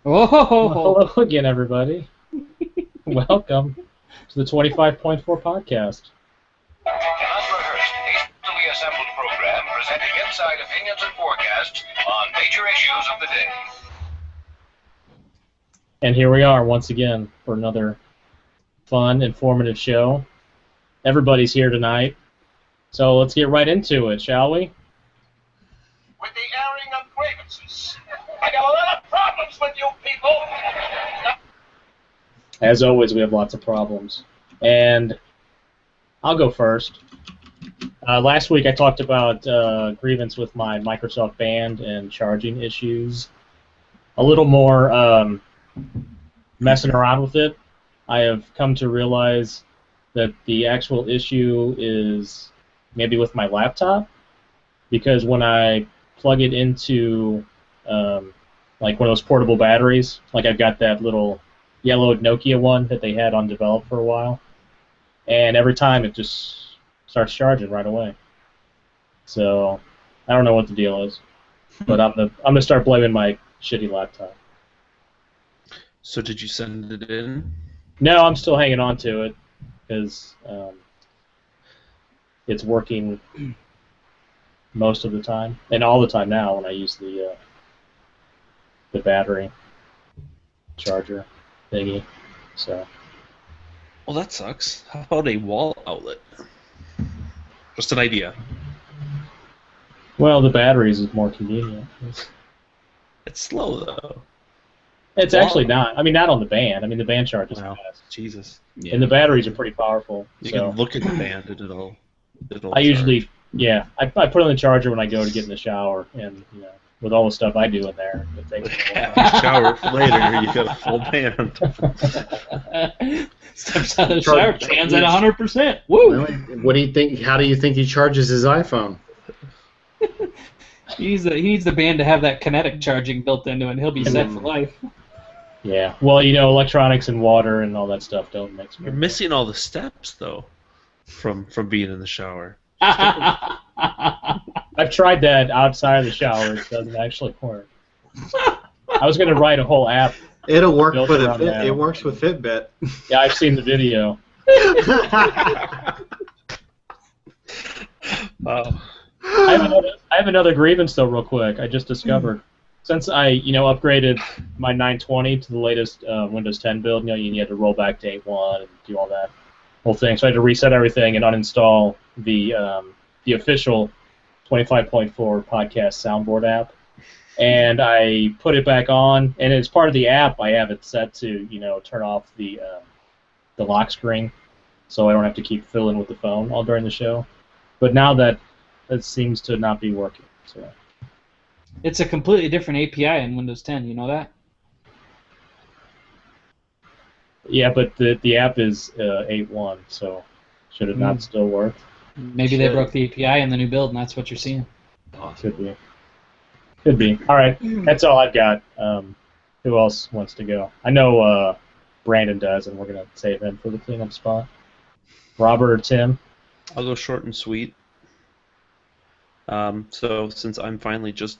Well, Oh, hello again, everybody. Welcome to the 25.4 podcast. An unrehearsed, hastily assembled program presenting inside opinions and forecasts on major issues of the day. And here we are once again for another fun, informative show. Everybody's here tonight, so let's get right into it, shall we? With the airing of grievances. I got a lot of problems with you people. As always, we have lots of problems. And I'll go first. Last week I talked about grievance with my Microsoft Band and charging issues. A little more messing around with it. I have come to realize that the actual issue is maybe with my laptop, because when I plug it into like one of those portable batteries, like I've got that little yellow Nokia one that they had undeveloped for a while, and every time it just starts charging right away. So I don't know what the deal is, but I'm gonna start blaming my shitty laptop. So did you send it in? No, I'm still hanging on to it because it's working most of the time, and all the time now when I use the battery charger thingy. So Well, that sucks. How about a wall outlet? Just an idea. well, the batteries is more convenient. It's slow though. It's Wall- actually not. I mean, not on the band. I mean, the band charges Wow. fast, Jesus. and the batteries are pretty powerful. You So can look at the band and it'll I usually, charge. yeah, I put it on the charger when I go to get in the shower, and with all the stuff I do in there, it takes me a long Half a shower later, you got a full band. steps out of the shower, stands at 100%. Woo! What do you think? How do you think he charges his iPhone? He needs the band to have that kinetic charging built into it, and he'll be set for life. Yeah, well, electronics and water and all that stuff don't mix. You're missing all the steps though, from being in the shower. I've tried that outside of the shower. It doesn't actually work. I was going to write a whole app. It'll work, Built but around that. it works with Fitbit. Yeah, I've seen the video. Oh. I have another grievance though, real quick. I just discovered since I upgraded my 920 to the latest Windows 10 build. You had to roll back to 8.1 and do all that whole thing. So I had to reset everything and uninstall the official 25.4 podcast soundboard app. And I put it back on, and as part of the app, I have it set to turn off the lock screen, so I don't have to keep fiddling with the phone all during the show. But now that seems to not be working. So It's a completely different API in Windows 10. You know that? yeah, but the app is 8.1, so should it not still work? Maybe they broke the API in the new build, and that's what you're seeing. Could be. Could be. All right, that's all I've got. Who else wants to go? I know Brandon does, and we're gonna save him for the cleanup spot. Robert or Tim? I'll go short and sweet. So since I'm finally just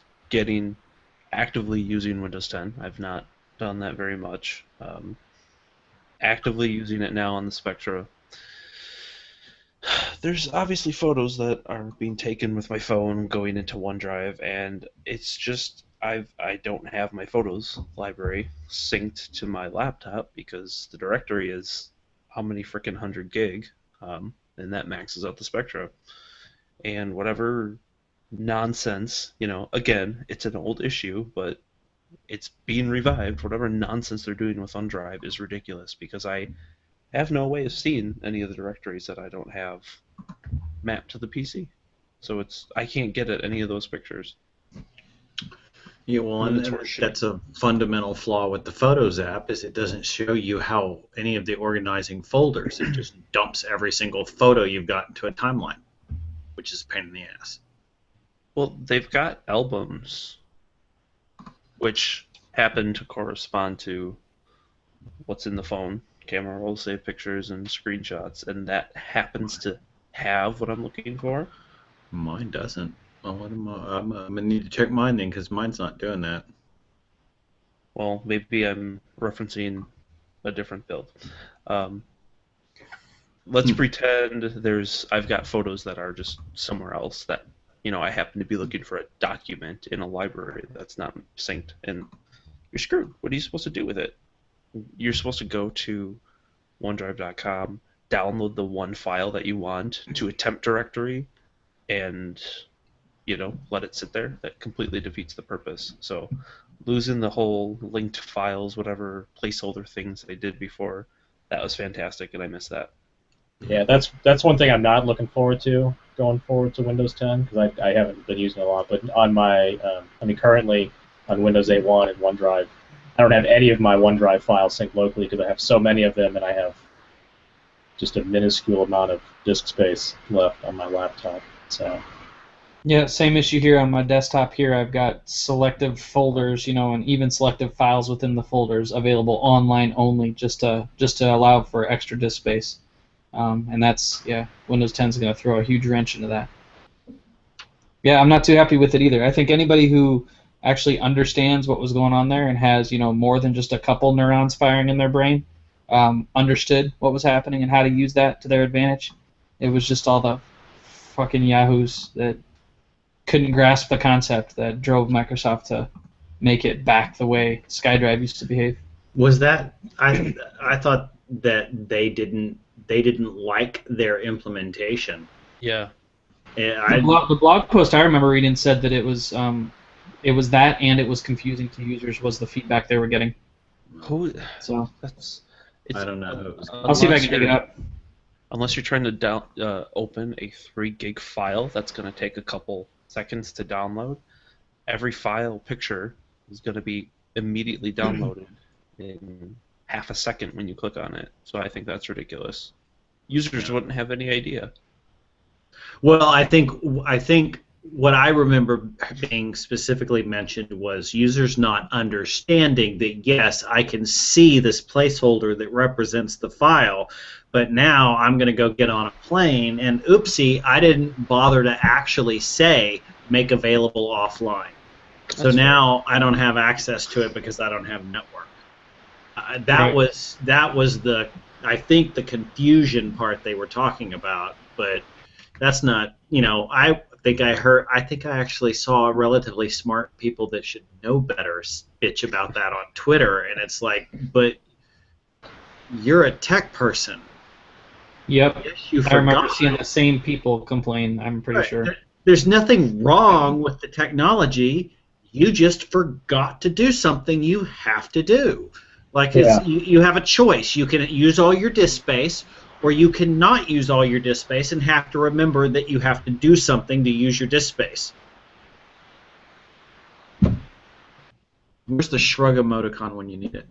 actively using Windows 10, I've not done that very much. Actively using it now on the Spectra. There's obviously photos that are being taken with my phone going into OneDrive, and it's just I don't have my photos library synced to my laptop because the directory is how many frickin' 100 gig, and that maxes out the Spectra. And whatever nonsense, again, it's an old issue, but it's being revived. Whatever nonsense they're doing with OneDrive is ridiculous because I have no way of seeing any of the directories that I don't have mapped to the PC. So I can't get at any of those pictures. Yeah, well, and that's a fundamental flaw with the Photos app is it doesn't show you how any of the organizing folders. It just dumps every single photo you've got into a timeline, which is a pain in the ass. Well, they've got albums, which happen to correspond to what's in the phone. Camera roll, save pictures, and screenshots, and that happens to have what I'm looking for. Mine doesn't. Oh, I'm gonna need to check mine then because mine's not doing that. Well, maybe I'm referencing a different build. Let's pretend I've got photos that are just somewhere else that, I happen to be looking for a document in a library that's not synced, and you're screwed. What are you supposed to do with it? You're supposed to go to OneDrive.com, download the one file that you want to a temp directory, and let it sit there. That completely defeats the purpose. So losing the whole linked files, whatever placeholder things they did before, that was fantastic, and I miss that. Yeah, that's one thing I'm not looking forward to going forward to Windows 10, because I haven't been using it a lot. But on my, currently on Windows 8.1 and OneDrive, I don't have any of my OneDrive files synced locally because I have so many of them, and I have just a minuscule amount of disk space left on my laptop. So. Yeah, same issue here on my desktop here. I've got selective folders, and even selective files within the folders available online only, just to allow for extra disk space. And that's, Windows 10 is going to throw a huge wrench into that. Yeah, I'm not too happy with it either. I think anybody who actually understands what was going on there and has, more than just a couple neurons firing in their brain, understood what was happening and how to use that to their advantage. It was just all the fucking yahoos that couldn't grasp the concept that drove Microsoft to make it back the way SkyDrive used to behave. Was that I thought that they didn't like their implementation. Yeah. The blog post I remember reading said that it was that, and it was confusing to users was the feedback they were getting. So I don't know. I'll see if I can dig it up. Unless you're trying to open a 3 gig file, that's going to take a couple seconds to download. Every file picture is going to be immediately downloaded in half a second when you click on it. So I think that's ridiculous. Users wouldn't have any idea. Well, I think what I remember being specifically mentioned was users not understanding that, yes, I can see this placeholder that represents the file, but now I'm going to go get on a plane, and oopsie, I didn't bother to actually say make available offline. So now I don't have access to it because I don't have network. That was I think the confusion part they were talking about, but that's not, I think I actually saw relatively smart people that should know better bitch about that on Twitter, and it's like, but you're a tech person. Yep. You I remember seeing the same people complain, I'm pretty sure. There's nothing wrong with the technology. You just forgot to do something you have to do. Like, you have a choice. You can use all your disk space, or you cannot use all your disk space and have to remember that you have to do something to use your disk space. Where's the shrug emoticon when you need it?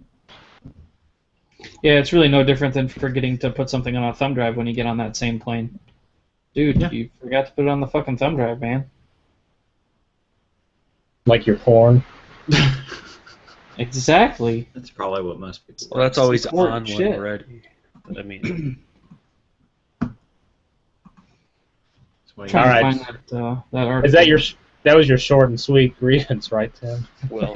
Yeah, it's really no different than forgetting to put something on a thumb drive when you get on that same plane. Dude, you forgot to put it on the fucking thumb drive, man. Like your porn. Exactly. That's probably what most people. Well, that's always on shit. when ready. But I mean, All right. That article. That was your short and sweet grievance, right, Tim? Well,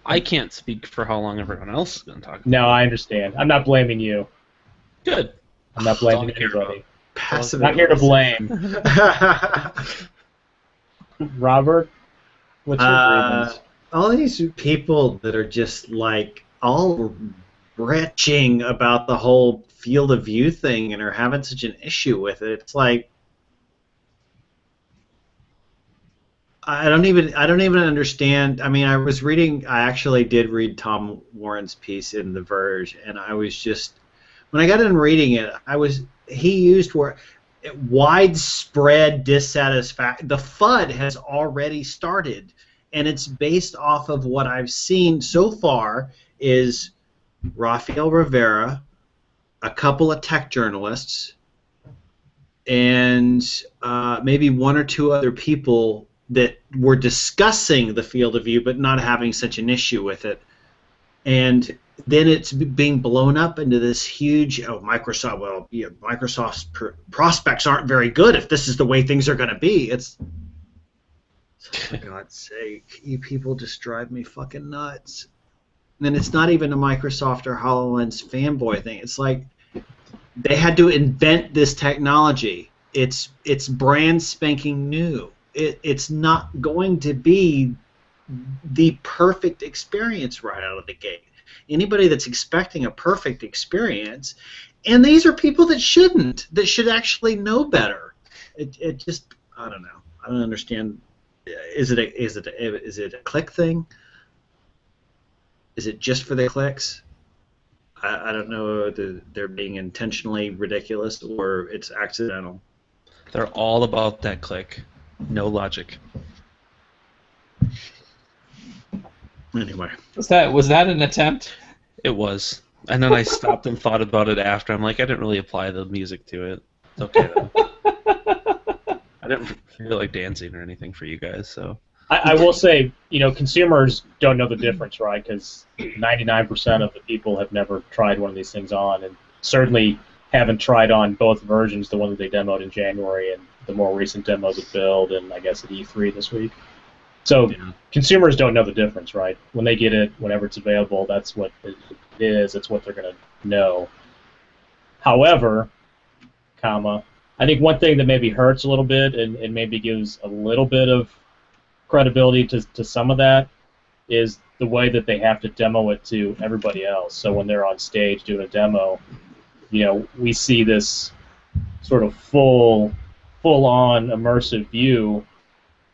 I can't speak for how long everyone else is going to talk about. No, I understand. I'm not blaming you. Good. I'm not blaming anybody. Passive. Not here to blame. Robert, what's your grievance? All these people that are just like all retching about the whole field of view thing and are having such an issue with it. It's like I don't even understand. I mean, I actually did read Tom Warren's piece in The Verge, and I was just, when I got in reading it, he used widespread dissatisfaction. The FUD has already started, and it's based off of what I've seen so far is Rafael Rivera, a couple of tech journalists, and maybe one or two other people that were discussing the field of view but not having such an issue with it. And then it's being blown up into this huge, Microsoft, Microsoft's prospects aren't very good if this is the way things are going to be. For God's sake, you people just drive me fucking nuts. And it's not even a Microsoft or HoloLens fanboy thing. It's like they had to invent this technology. It's brand spanking new. It's not going to be the perfect experience right out of the gate. Anybody that's expecting a perfect experience, and these are people that shouldn't, that should actually know better. It just, I don't know. I don't understand. Is it a click thing? Is it just for the clicks? I don't know whether they're being intentionally ridiculous or it's accidental. They're all about that click. No logic. Anyway. Was that an attempt? It was. And then I stopped and thought about it after. I'm like, I didn't really apply the music to it. It's okay, though. I didn't feel like dancing or anything for you guys, so... I will say, consumers don't know the difference, right? Because 99% of the people have never tried one of these things on, and certainly haven't tried on both versions, the one that they demoed in January and the more recent demos at Build and I guess at E3 this week. So consumers don't know the difference, right? When they get it, whenever it's available, that's what it is. It's what they're going to know. However, I think one thing that maybe hurts a little bit and maybe gives a little bit of credibility to some of that is the way that they have to demo it to everybody else. So when they're on stage doing a demo, we see this sort of full-on immersive view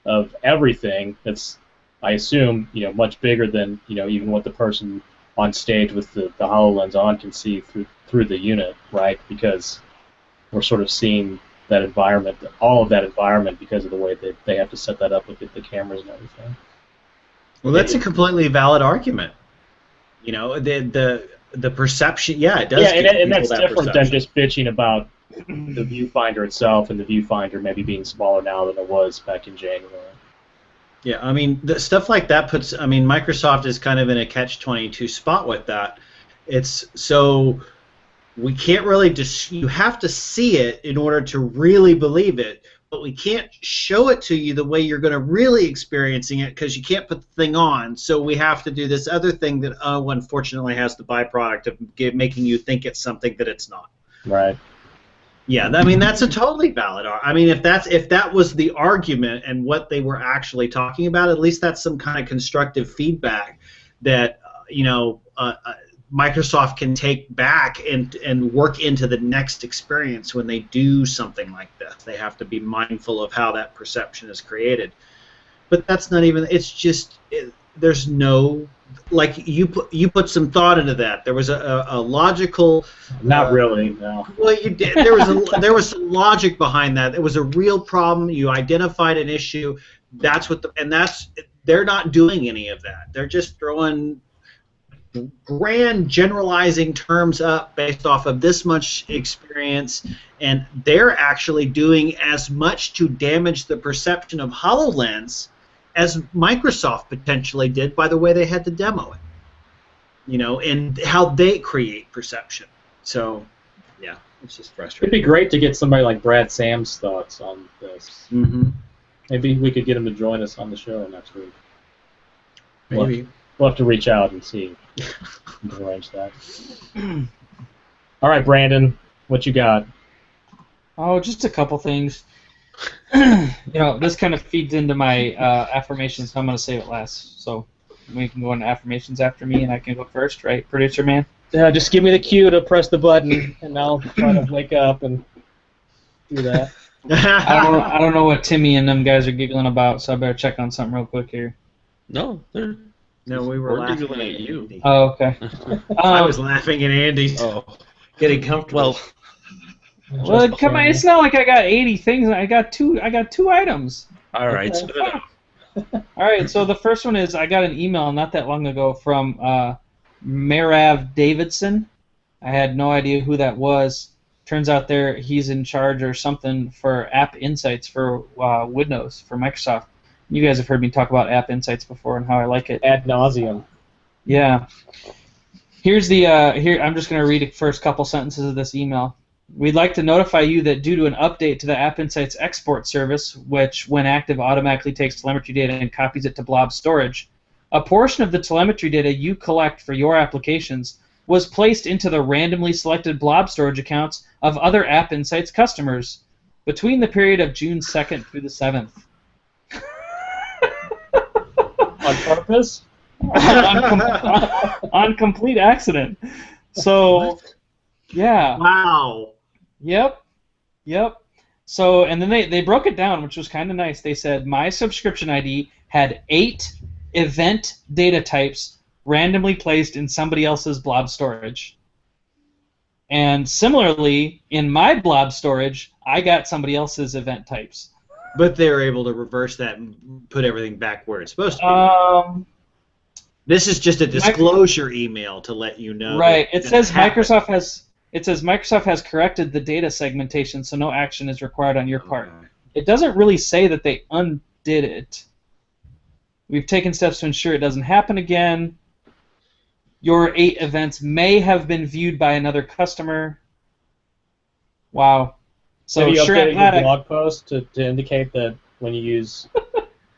of everything that's, I assume, much bigger than, even what the person on stage with the HoloLens on can see through the unit, right? Because we're sort of seeing that environment, all of that environment, because of the way that they have to set that up with the cameras and everything. Well, that's a completely valid argument. The perception, it does. Yeah, and that's different than just bitching about the viewfinder itself and the viewfinder maybe being smaller now than it was back in January. Yeah, I mean, the stuff like that Microsoft is kind of in a catch-22 spot with that. It's so we can't really you have to see it in order to really believe it, but we can't show it to you the way you're going to really experiencing it because you can't put the thing on. So we have to do this other thing that unfortunately has the byproduct of making you think it's something that it's not. Right. Yeah, I mean that's a totally valid. I mean, if that was the argument and what they were actually talking about, at least that's some kind of constructive feedback that Microsoft can take back and work into the next experience when they do something like this. They have to be mindful of how that perception is created. But that's not even. It's just there's no. Like you put some thought into that. There was a logical. Not really. No. Well, you did. There was some logic behind that. It was a real problem. You identified an issue. They're not doing any of that. They're just throwing grand generalizing terms up based off of this much experience, and they're actually doing as much to damage the perception of HoloLens as Microsoft potentially did by the way they had to demo it, and how they create perception. So, yeah, it's just frustrating. It'd be great to get somebody like Brad Sam's thoughts on this. Mm-hmm. Maybe we could get him to join us on the show next week. Maybe. We'll have to reach out and see. Arrange that. All right, Brandon, what you got? Oh, just a couple things. This kind of feeds into my affirmations, so I'm going to save it last. So we can go into affirmations after me, and I can go first, right, producer man? Yeah, just give me the cue to press the button, and I'll try to wake up and do that. I don't know what Timmy and them guys are giggling about, so I better check on something real quick here. No, we were laughing giggling at you. Andy. Oh, okay. I was laughing at Andy. Oh, Getting comfortable. Well, come on! It's not like I got 80 things. I got two items. All right. All right. So the first one is I got an email not that long ago from Merav Davidson. I had no idea who that was. Turns out he's in charge or something for App Insights for Windows for Microsoft. You guys have heard me talk about App Insights before and how I like it ad nauseum. Yeah. Here's the I'm just going to read the first couple sentences of this email. We'd like to notify you that due to an update to the App Insights export service, which, when active, automatically takes telemetry data and copies it to blob storage, a portion of the telemetry data you collect for your applications was placed into the randomly selected blob storage accounts of other App Insights customers between the period of June 2nd through the 7th. On purpose? on complete accident. So, yeah. Wow. Yep. So, and then they broke it down, which was kind of nice. They said my subscription ID had 8 event data types randomly placed in somebody else's blob storage. And similarly, in my blob storage, I got somebody else's event types. But they were able to reverse that and put everything back where it's supposed to be. This is just a disclosure email to let you know. Right. It says Microsoft has corrected the data segmentation, so no action is required on your part. It doesn't really say that they undid it. We've taken steps to ensure it doesn't happen again. Your 8 events may have been viewed by another customer. Wow. So have you sure, updated your blog post to indicate that when you use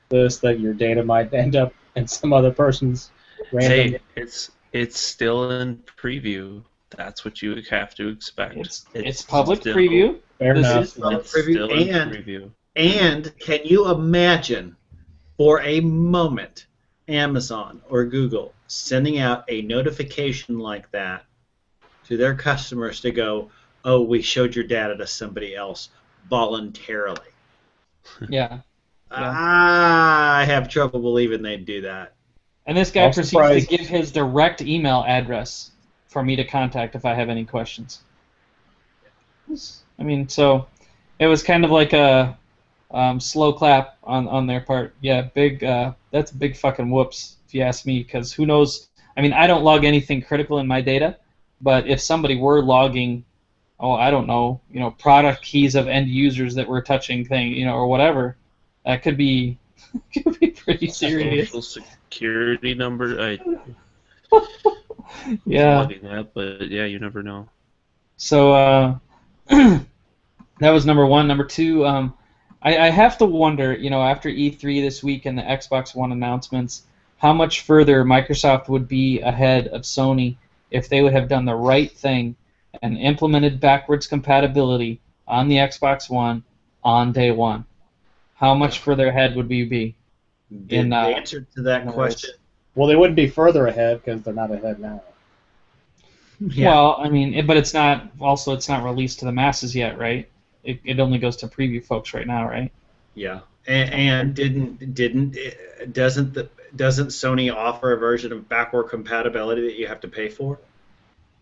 this, that your data might end up in some other person's random? Hey, it's still in preview. That's what you have to expect. It's public preview. Fair enough. This is public It's still in preview. preview. And can you imagine, for a moment, Amazon or Google sending out a notification like that to their customers to go, oh, we showed your data to somebody else voluntarily? Yeah. I have trouble believing they'd do that. And this guy I'm proceeds surprised. to give his direct email address for me to contact if I have any questions. I mean, so it was kind of like a slow clap on their part. Yeah, big. That's a big fucking whoops, if you ask me, because who knows? I mean, I don't log anything critical in my data, but if somebody were logging, I don't know, product keys of end users that we're touching or whatever, that could be pretty serious. Social security number. Yeah. That, but yeah, you never know. So that was number one. Number two, I have to wonder, after E3 this week and the Xbox One announcements, how much further Microsoft would be ahead of Sony if they would have done the right thing and implemented backwards compatibility on the Xbox One on day one. How much further ahead would we be? The answer to that question. Well, they wouldn't be further ahead because they're not ahead now. Yeah. Well, I mean, but it's not released to the masses yet, right? It only goes to preview folks right now, right? Yeah, and doesn't Sony offer a version of backward compatibility that you have to pay for?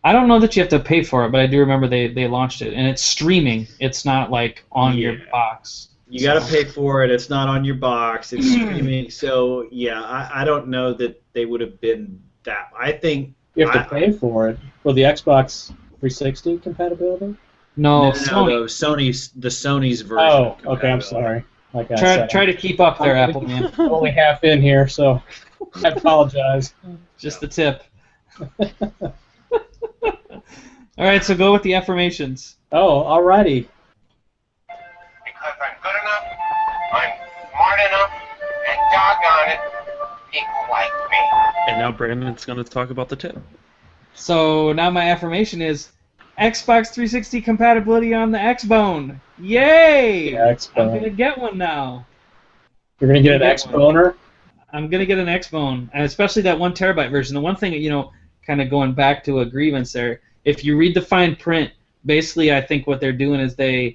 I don't know that you have to pay for it, but I do remember they launched it, and it's streaming. It's not like on your box. You got to pay for it. It's not on your box. It's streaming. So yeah, I don't know that they would have been that. I think you have to pay for it. Well, the Xbox 360 compatibility? No, Sony's version. Oh, okay. I'm sorry. Like I said, try to keep up there, Apple man. I'm only half in here, so I apologize. Just the tip. All right, so go with the affirmations. Oh, alrighty. Because I'm good enough, I'm smart enough, and doggone it, people like me. And now Brandon's going to talk about the tip. So now my affirmation is Xbox 360 compatibility on the Xbone. Yay! Yeah, Xbone. I'm gonna get one now. You're gonna get an Xboner? I'm gonna get an Xbone, and especially that 1 terabyte version. The one thing, kind of going back to a grievance there. If you read the fine print, basically, I think what they're doing is they're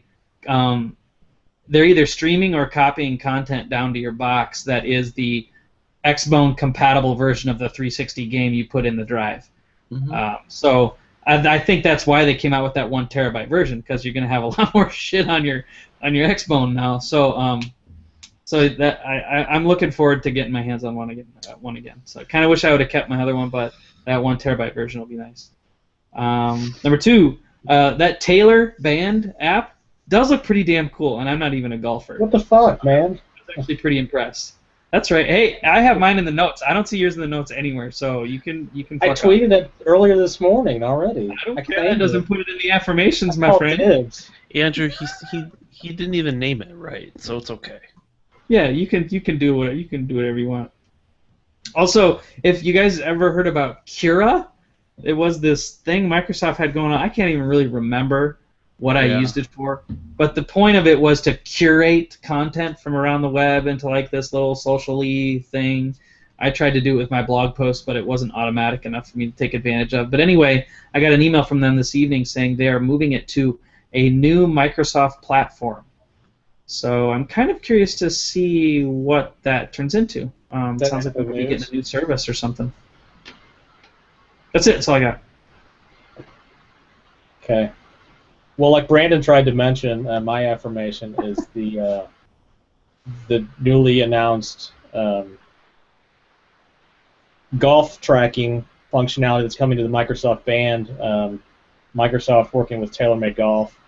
either streaming or copying content down to your box that is the Xbone compatible version of the 360 game you put in the drive. Mm-hmm. So I think that's why they came out with that 1 terabyte version, because you're going to have a lot more shit on your Xbone now. So that I'm looking forward to getting my hands on one again. So I kind of wish I would have kept my other one, but that 1 terabyte version will be nice. Number two, that Taylor Band app does look pretty damn cool, and I'm not even a golfer. What the fuck, man? I was actually pretty impressed. That's right. Hey, I have mine in the notes. I don't see yours in the notes anywhere, so you can I fuck tweeted it earlier this morning already. I don't care. claimed That doesn't it. put it in the affirmations, my Oh, friend. dibs. Andrew, he didn't even name it right, so it's okay. Yeah, you can do whatever you want. Also, if you guys ever heard about Cura, it was this thing Microsoft had going on. I can't even really remember what I used it for, but the point of it was to curate content from around the web into like this little socially thing. I tried to do it with my blog post, but it wasn't automatic enough for me to take advantage of. But anyway, I got an email from them this evening saying they are moving it to a new Microsoft platform. So I'm kind of curious to see what that turns into. Sounds like we could be getting a new service or something. That's it. That's all I got. Okay. Well, like Brandon tried to mention, my affirmation is the newly announced golf tracking functionality that's coming to the Microsoft Band. Microsoft working with TaylorMade Golf,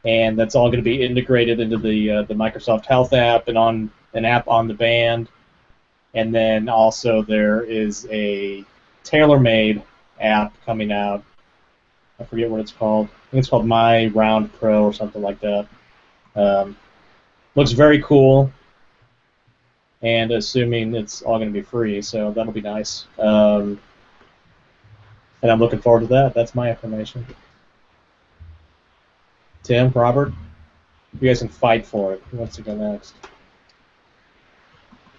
and that's all going to be integrated into the Microsoft Health app and on an app on the Band. And then also there is a TaylorMade app coming out. I forget what it's called. I think it's called My Round Pro or something like that. Looks very cool, and assuming it's all going to be free, so that'll be nice. And I'm looking forward to that. That's my affirmation. Tim, Robert, you guys can fight for it. Who wants to go next?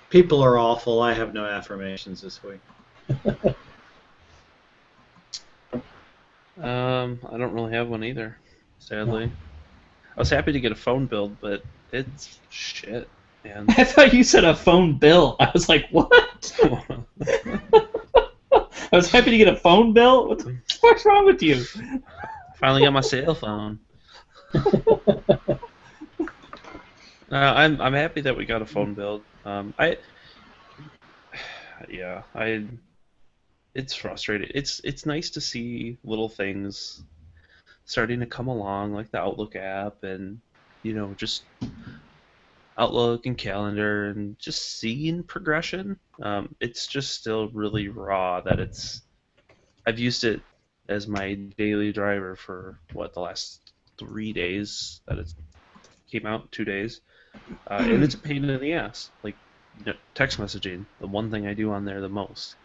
People are awful. I have no affirmations this week. I don't really have one either, sadly. I was happy to get a phone build, but it's shit, man. I thought you said a phone bill. I was like, what? I was happy to get a phone bill? What the fuck's wrong with you? Finally got my cell phone. I'm happy that we got a phone build. It's frustrating. It's nice to see little things starting to come along, like the Outlook app and just Outlook and calendar and just seeing progression. It's just still really raw that I've used it as my daily driver for the last 3 days that it came out, 2 days, and it's a pain in the ass. Like text messaging, the one thing I do on there the most.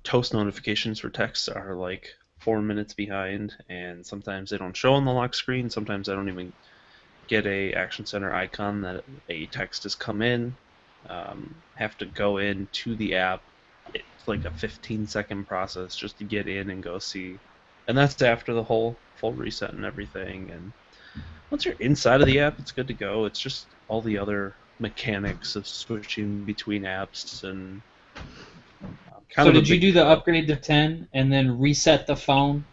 Toast notifications for texts are like 4 minutes behind, and sometimes they don't show on the lock screen. Sometimes I don't even get a Action Center icon that a text has come in. Have to go into the app. It's like a 15-second process just to get in and go see. And that's after the whole full reset and everything. And once you're inside of the app, it's good to go. It's just all the other mechanics of switching between apps and So did you do the upgrade to 10 and then reset the phone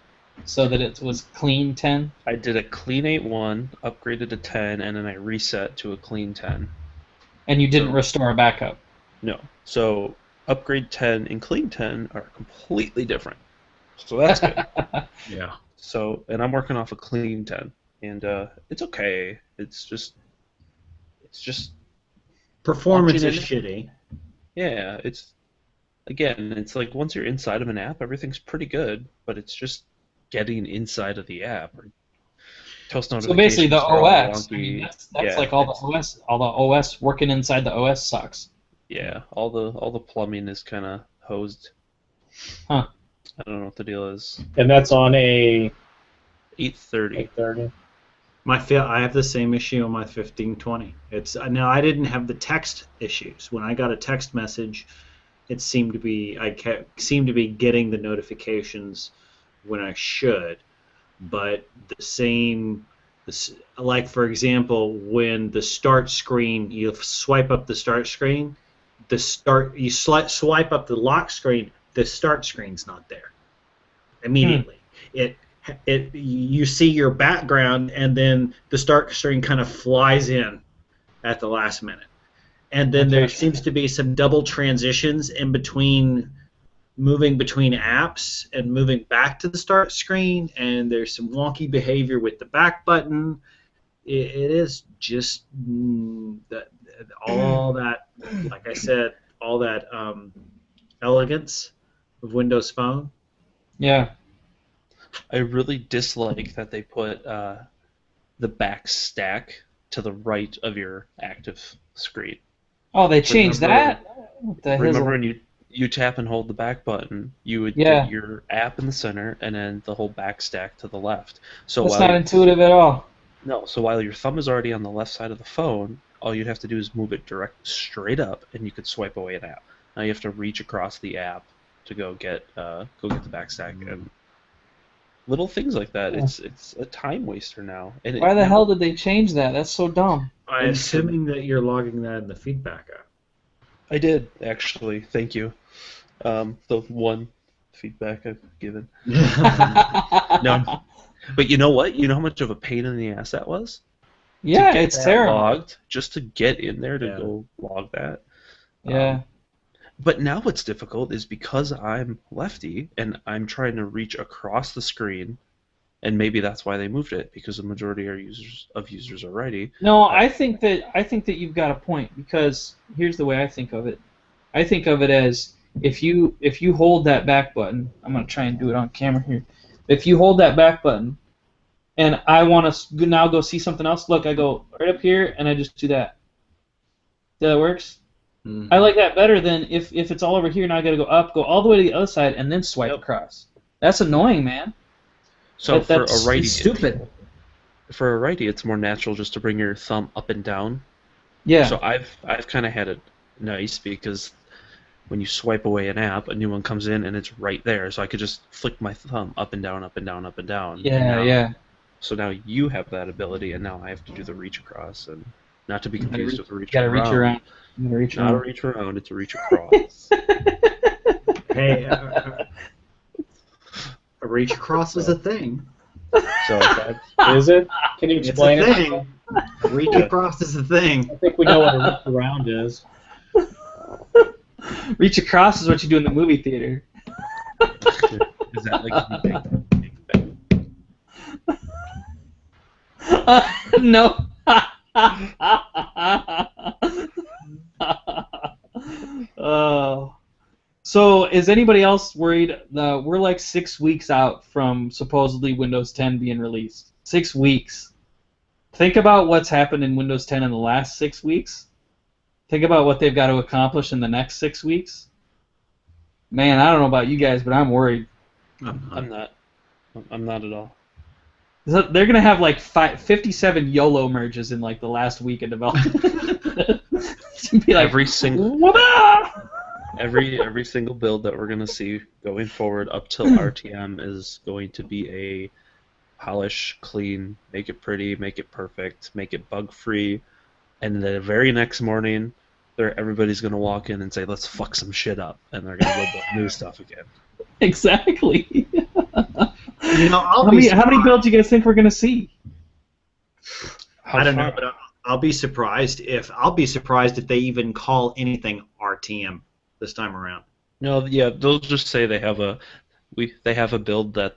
so that it was clean 10? I did a clean 8.1, upgraded to 10, and then I reset to a clean 10. And you didn't restore a backup? No. So upgrade 10 and clean 10 are completely different. So that's good. Yeah. So, and I'm working off a clean 10, and it's okay. It's just performance is shitty. Yeah, it's like once you're inside of an app, everything's pretty good, but it's just getting inside of the app. Toast notifications. So basically, the OS. That's like all the OS working inside the OS sucks. Yeah, all the plumbing is kind of hosed. Huh. I don't know what the deal is. And that's on a 830. 830. I have the same issue on my 1520. Now I didn't have the text issues. When I got a text message, it seemed to be seemed to be getting the notifications when I should, but like for example, when the start screen, you swipe up the start screen, you swipe up the lock screen, the start screen's not there immediately. You see your background, and then the start screen kind of flies in at the last minute. And then there seems to be some double transitions in between, moving between apps and moving back to the start screen, and there's some wonky behavior with the back button. It is just all that, like I said, all that elegance of Windows Phone. Yeah. I really dislike that they put the back stack to the right of your active screen. Oh, they changed Remember- that? What the Remember hell? when you tap and hold the back button, you would Yeah. get your app in the center and then the whole back stack to the left. So That's while not intuitive at all. no, so while your thumb is already on the left side of the phone, all you'd have to do is move it straight up, and you could swipe away an app. Now you have to reach across the app to go get the back stack and little things like that. It's a time waster now. And Why the hell did they change that? That's so dumb. I'm assuming that you're logging that in the feedback app. I did actually. Thank you. The one feedback I've given. No, but you know what? You know how much of a pain in the ass that was? Yeah, To get it's that terrible. logged, just to get in there to Yeah. go log that. Yeah. But now what's difficult is because I'm lefty and I'm trying to reach across the screen, and maybe that's why they moved it, because the majority of users are righty. No, I think that you've got a point, because here's the way I think of it. I think of it as if you hold that back button. I'm gonna try and do it on camera here. If you hold that back button, and I want to now go see something else, look, I go right up here and I just do that. That works. Mhm. I like that better than if it's all over here and I got to go up, go all the way to the other side, and then swipe across. That's annoying, man. So That's for a righty, stupid. for a righty, it's more natural just to bring your thumb up and down. Yeah. So I've kind of had it nice because when you swipe away an app, a new one comes in and it's right there. So I could just flick my thumb up and down, up and down, up and down. yeah, And now- yeah. So now you have that ability, and now I have to do the reach across, and not to be You gotta confused reach- with the reach You gotta around. reach around. You gotta reach Not a around. reach around, it's a reach across. Hey, a reach across is a thing. So that's, Is it? Can you It's explain a it? thing. A reach across is a thing. I think we know what a reach around is. Reach across is what you do in the movie theater. is that like No. Oh. So is anybody else worried? We're like 6 weeks out from supposedly Windows 10 being released. 6 weeks. Think about what's happened in Windows 10 in the last 6 weeks. Think about what they've got to accomplish in the next 6 weeks. Man, I don't know about you guys, but I'm worried. I'm not at all. So they're gonna have like 57 YOLO merges in like the last week of development. It's gonna be like Every single "Wah-bah!" every single build that we're gonna see going forward up till RTM is going to be a polish, clean, make it pretty, make it perfect, make it bug free, and the very next morning, everybody's gonna walk in and say, "Let's fuck some shit up," and they're gonna build the new stuff again. Exactly. You know, How many builds do you guys think we're gonna see? I don't know, but I'll be surprised if they even call anything RTM this time around. No, yeah, they'll just say they have a build that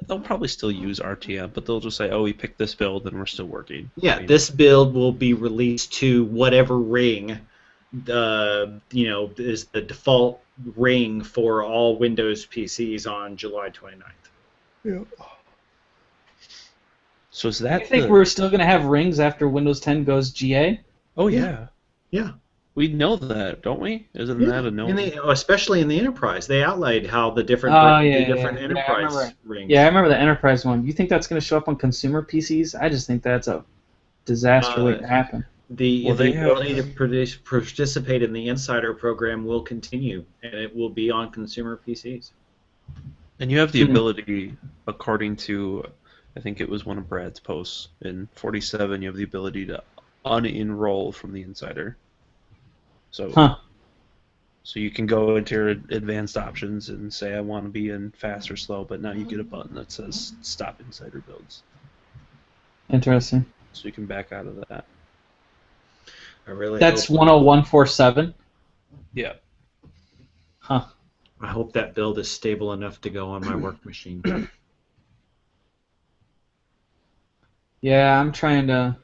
they'll probably still use RTM, but they'll just say, "Oh, we picked this build and we're still working." Yeah, I mean, this build will be released to whatever ring, is the default ring for all Windows PCs on July 29th. So is I that think we're still gonna have rings after Windows 10 goes GA. Oh yeah. Yeah. We know that, don't we? Isn't that a known? Especially in the enterprise, they outlined how the different Oh, different yeah. enterprise Yeah, I rings. Yeah, I remember the enterprise one. You think that's gonna show up on consumer PCs? I just think that's a disaster waiting to happen. The Well, they ability to participate in the Insider program will continue, and it will be on consumer PCs. And you have the ability, according to, I think it was one of Brad's posts in 47, you have the ability to unenroll from the Insider. So, so you can go into your advanced options and say, I want to be in fast or slow, but now you get a button that says stop Insider builds. Interesting. So you can back out of that. I really That's hope, 10147. Yeah. Huh. I hope that build is stable enough to go on my work machine. Yeah, I'm trying to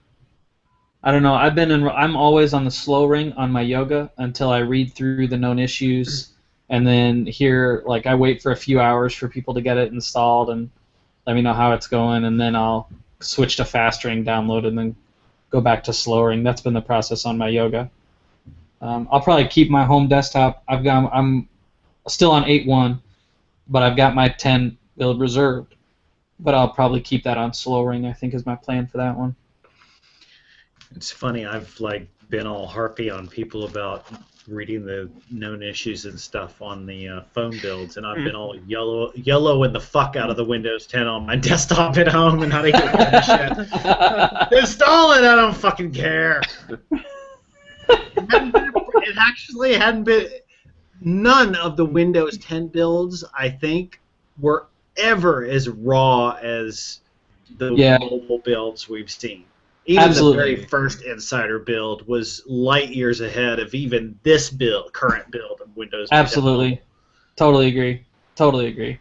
I don't know. I'm always on the slow ring on my yoga until I read through the known issues, and then I wait for a few hours for people to get it installed and let me know how it's going, and then I'll switch to fast ring, download, and then go back to slow ring. That's been the process on my yoga. I'll probably keep my home desktop. I'm still on 8.1, but I've got my 10 build reserved. But I'll probably keep that on slow ring, I think, is my plan for that one. It's funny, I've been all harpy on people about reading the known issues and stuff on the phone builds, and I've been all yellowing the fuck out of the Windows 10 on my desktop at home and how to get rid of the shit. Install it, I don't fucking care. It actually hadn't been. None of the Windows 10 builds, I think, were ever as raw as the mobile builds we've seen. Even Absolutely. the very first Insider build was light years ahead of even this current build of Windows 10. Absolutely. Totally agree.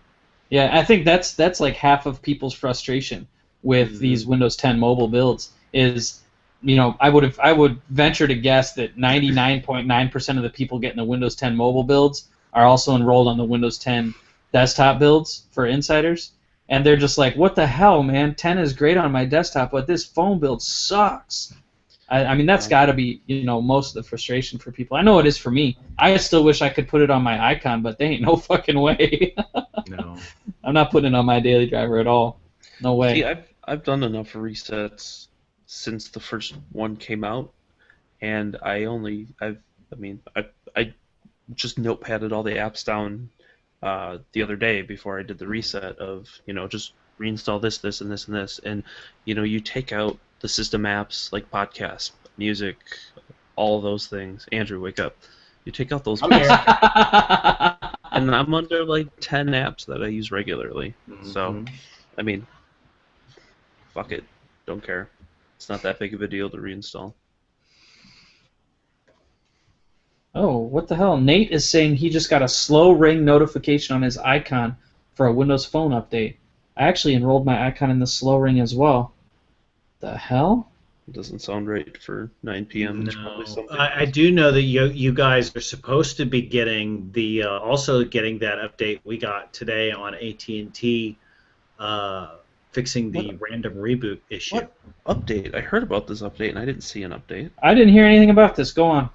Yeah, I think that's like half of people's frustration with these Windows 10 mobile builds is, I would venture to guess that 99.9% of the people getting the Windows 10 mobile builds are also enrolled on the Windows 10 desktop builds for Insiders. And they're just like, what the hell, man? 10 is great on my desktop, but this phone build sucks. I mean, that's got to be, most of the frustration for people. I know it is for me. I still wish I could put it on my Icon, but they ain't no fucking way. No. I'm not putting it on my daily driver at all. No way. See, I've done enough resets since the first one came out, and I just notepadded all the apps down the other day before I did the reset of, just reinstall this, and this, and this. And, you take out the system apps like podcast, music, all of those things. Andrew, wake up. You take out those apps. And I'm under 10 apps that I use regularly. Mm-hmm. So, I mean, fuck it. Don't care. It's not that big of a deal to reinstall. Oh, what the hell? Nate is saying he just got a slow ring notification on his Icon for a Windows Phone update. I actually enrolled my Icon in the slow ring as well. The hell? It doesn't sound right for 9 p.m. No. I do know that you guys are supposed to be getting also getting that update we got today on AT&T fixing the random reboot issue. What update? I heard about this update and I didn't see an update. I didn't hear anything about this. Go on.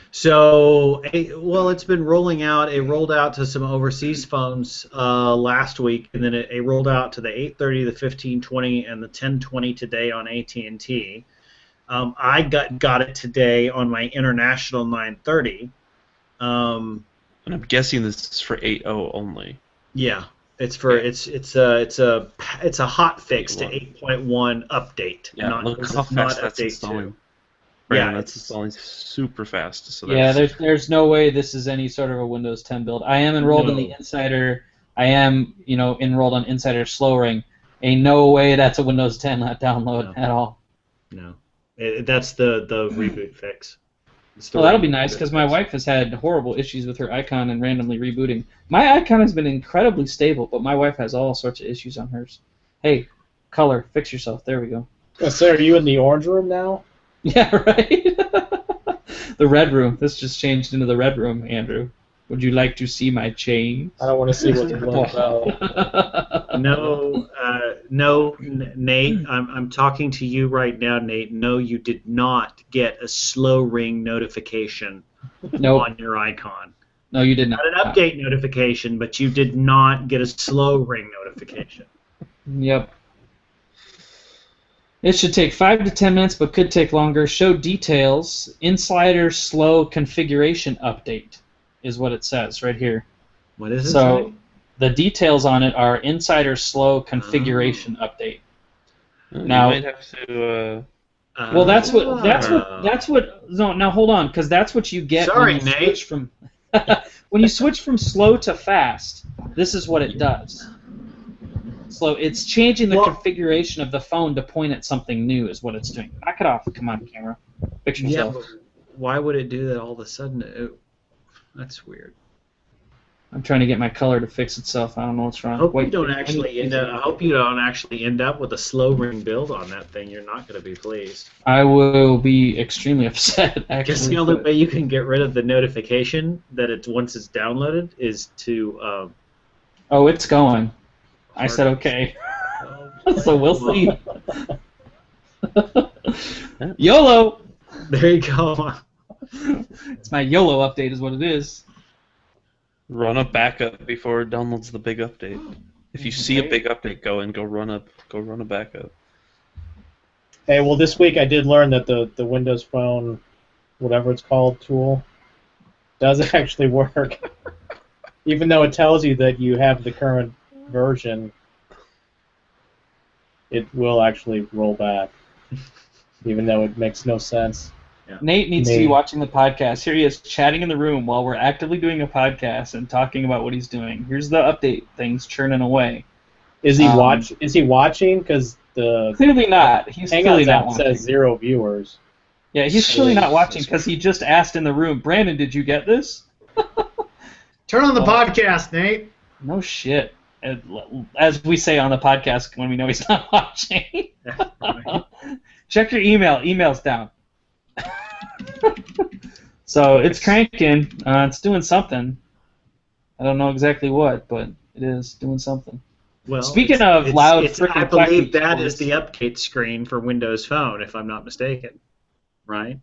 So, it's been rolling out. It rolled out to some overseas phones last week, and then it rolled out to the 830, the 1520, and the 1020 today on AT&T. I got it today on my international 930. And I'm guessing this is for 8.0 only. Yeah, it's for it's a hot fix to 8.1 update. Yeah, look how fast that's installing. Brandon, that's installing super fast. So there's no way this is any sort of a Windows 10 build. I am enrolled in the Insider. I am, enrolled on Insider Slow Ring. Ain't no way that's a Windows 10 download at all. No, that's the reboot fix. Well, that'll be nice because my wife has had horrible issues with her Icon and randomly rebooting. My Icon has been incredibly stable, but my wife has all sorts of issues on hers. Hey, color, fix yourself. There we go. So are you in the orange room now? Yeah, right? The red room. This just changed into the red room, Andrew. Would you like to see my chains? I don't want to see what you're going about. No, Nate. I'm talking to you right now, Nate. No, you did not get a slow ring notification on your Icon. No, you did not. Not an update notification, but you did not get a slow ring notification. Yep. It should take 5 to 10 minutes, but could take longer. Show details. Insider slow configuration update is what it says right here. What is it? So the details on it are Insider slow configuration update. Now, you might have to. Well, that's what. No, now hold on, because that's what you get when you switch from. When you switch from slow to fast, this is what it does. So it's changing the configuration of the phone to point at something new is what it's doing. Knock it off. Come on, camera. Fix yourself. Yeah, but why would it do that all of a sudden? That's weird. I'm trying to get my color to fix itself. I don't know what's wrong. I hope you Wait, don't actually end up. I hope you don't actually end up with a slow ring build on that thing. You're not going to be pleased. I will be extremely upset. I guess Actually, the only way you can get rid of the notification that it's once it's downloaded is to. Oh, it's going. I said okay. So we'll see. YOLO. There you go. It's my YOLO update, is what it is. Run a backup before it downloads the big update. If you see a big update going, go run a backup. Hey, well, this week I did learn that the Windows Phone, whatever it's called, tool, does actually work. Even though it tells you that you have the current version, it will actually roll back. Even though it makes no sense. Yeah. Nate needs to be watching the podcast. Here he is chatting in the room while we're actively doing a podcast and talking about what he's doing. Here's the update things churning away. Is he Is he watching? Because the Clearly not. He's clearly Hangouts not app watching. says 0 viewers. Yeah, he's clearly not watching because he just asked in the room, Brandon, did you get this? Turn on the podcast, Nate. No shit. As we say on the podcast when we know he's not watching. Check your email. Email's down. So it's cranking. It's doing something. I don't know exactly what, but it is doing something. Well, Speaking of loud frickin' I believe clacky that is keyboards. the update screen for Windows Phone, if I'm not mistaken. Right?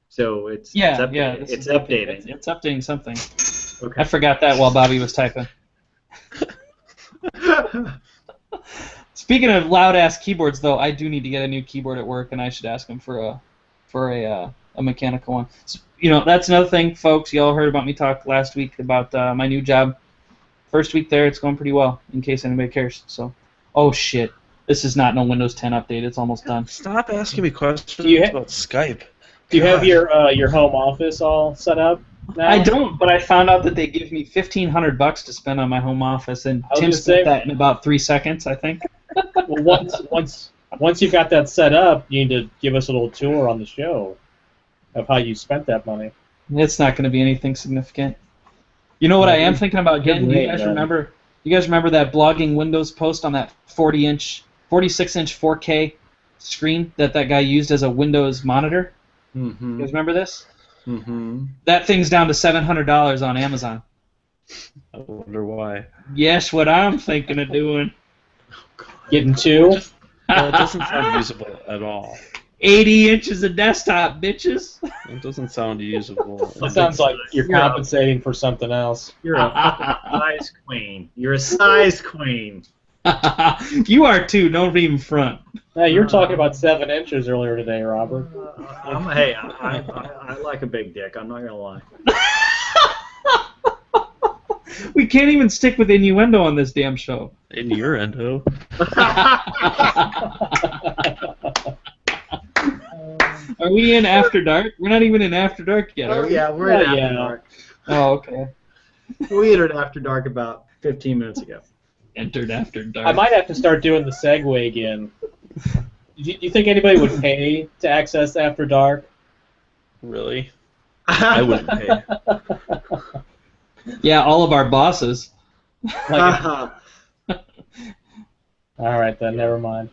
So it's updating. this It's is updating. It's updating something. Okay. I forgot that while Bobby was typing. Speaking of loud ass keyboards, though, I do need to get a new keyboard at work, and I should ask him for a mechanical one. So, that's another thing, folks. Y'all heard about me talk last week about my new job. First week there, it's going pretty well. In case anybody cares. So, oh shit, this is not no Windows 10 update. It's almost done. Stop asking me questions about Skype. Do you have your home office all set up now? I don't, but I found out that they give me $1,500 to spend on my home office, and was Tim gonna say- spent that in about 3 seconds, I think. Well, once you've got that set up, you need to give us a little tour on the show of how you spent that money. It's not going to be anything significant. You know what I am thinking about getting? Do you guys remember? You guys remember that blogging Windows post on that 46-inch 4K screen that guy used as a Windows monitor? Mm-hmm. You guys remember this? Mm-hmm. That thing's down to $700 on Amazon. I wonder why. Guess what I'm thinking of doing? Getting two? Well, it doesn't sound usable at all. 80 inches of desktop, bitches. It doesn't sound usable. It sounds like you're compensating for something else. You're a size queen. You're a size queen. You are too. Don't even front. Hey, you were talking about 7 inches earlier today, Robert. Hey, I like a big dick. I'm not gonna lie. We can't even stick with innuendo on this damn show. In your endo. Are we in After Dark? We're not even in After Dark yet, are Oh we? yeah, we're in Yeah. After Dark. Oh, okay. We entered After Dark about 15 minutes ago. Entered After Dark. I might have to start doing the segue again. Do you think anybody would pay to access After Dark? Really? I wouldn't pay. Yeah, all of our bosses. All right, then, never mind.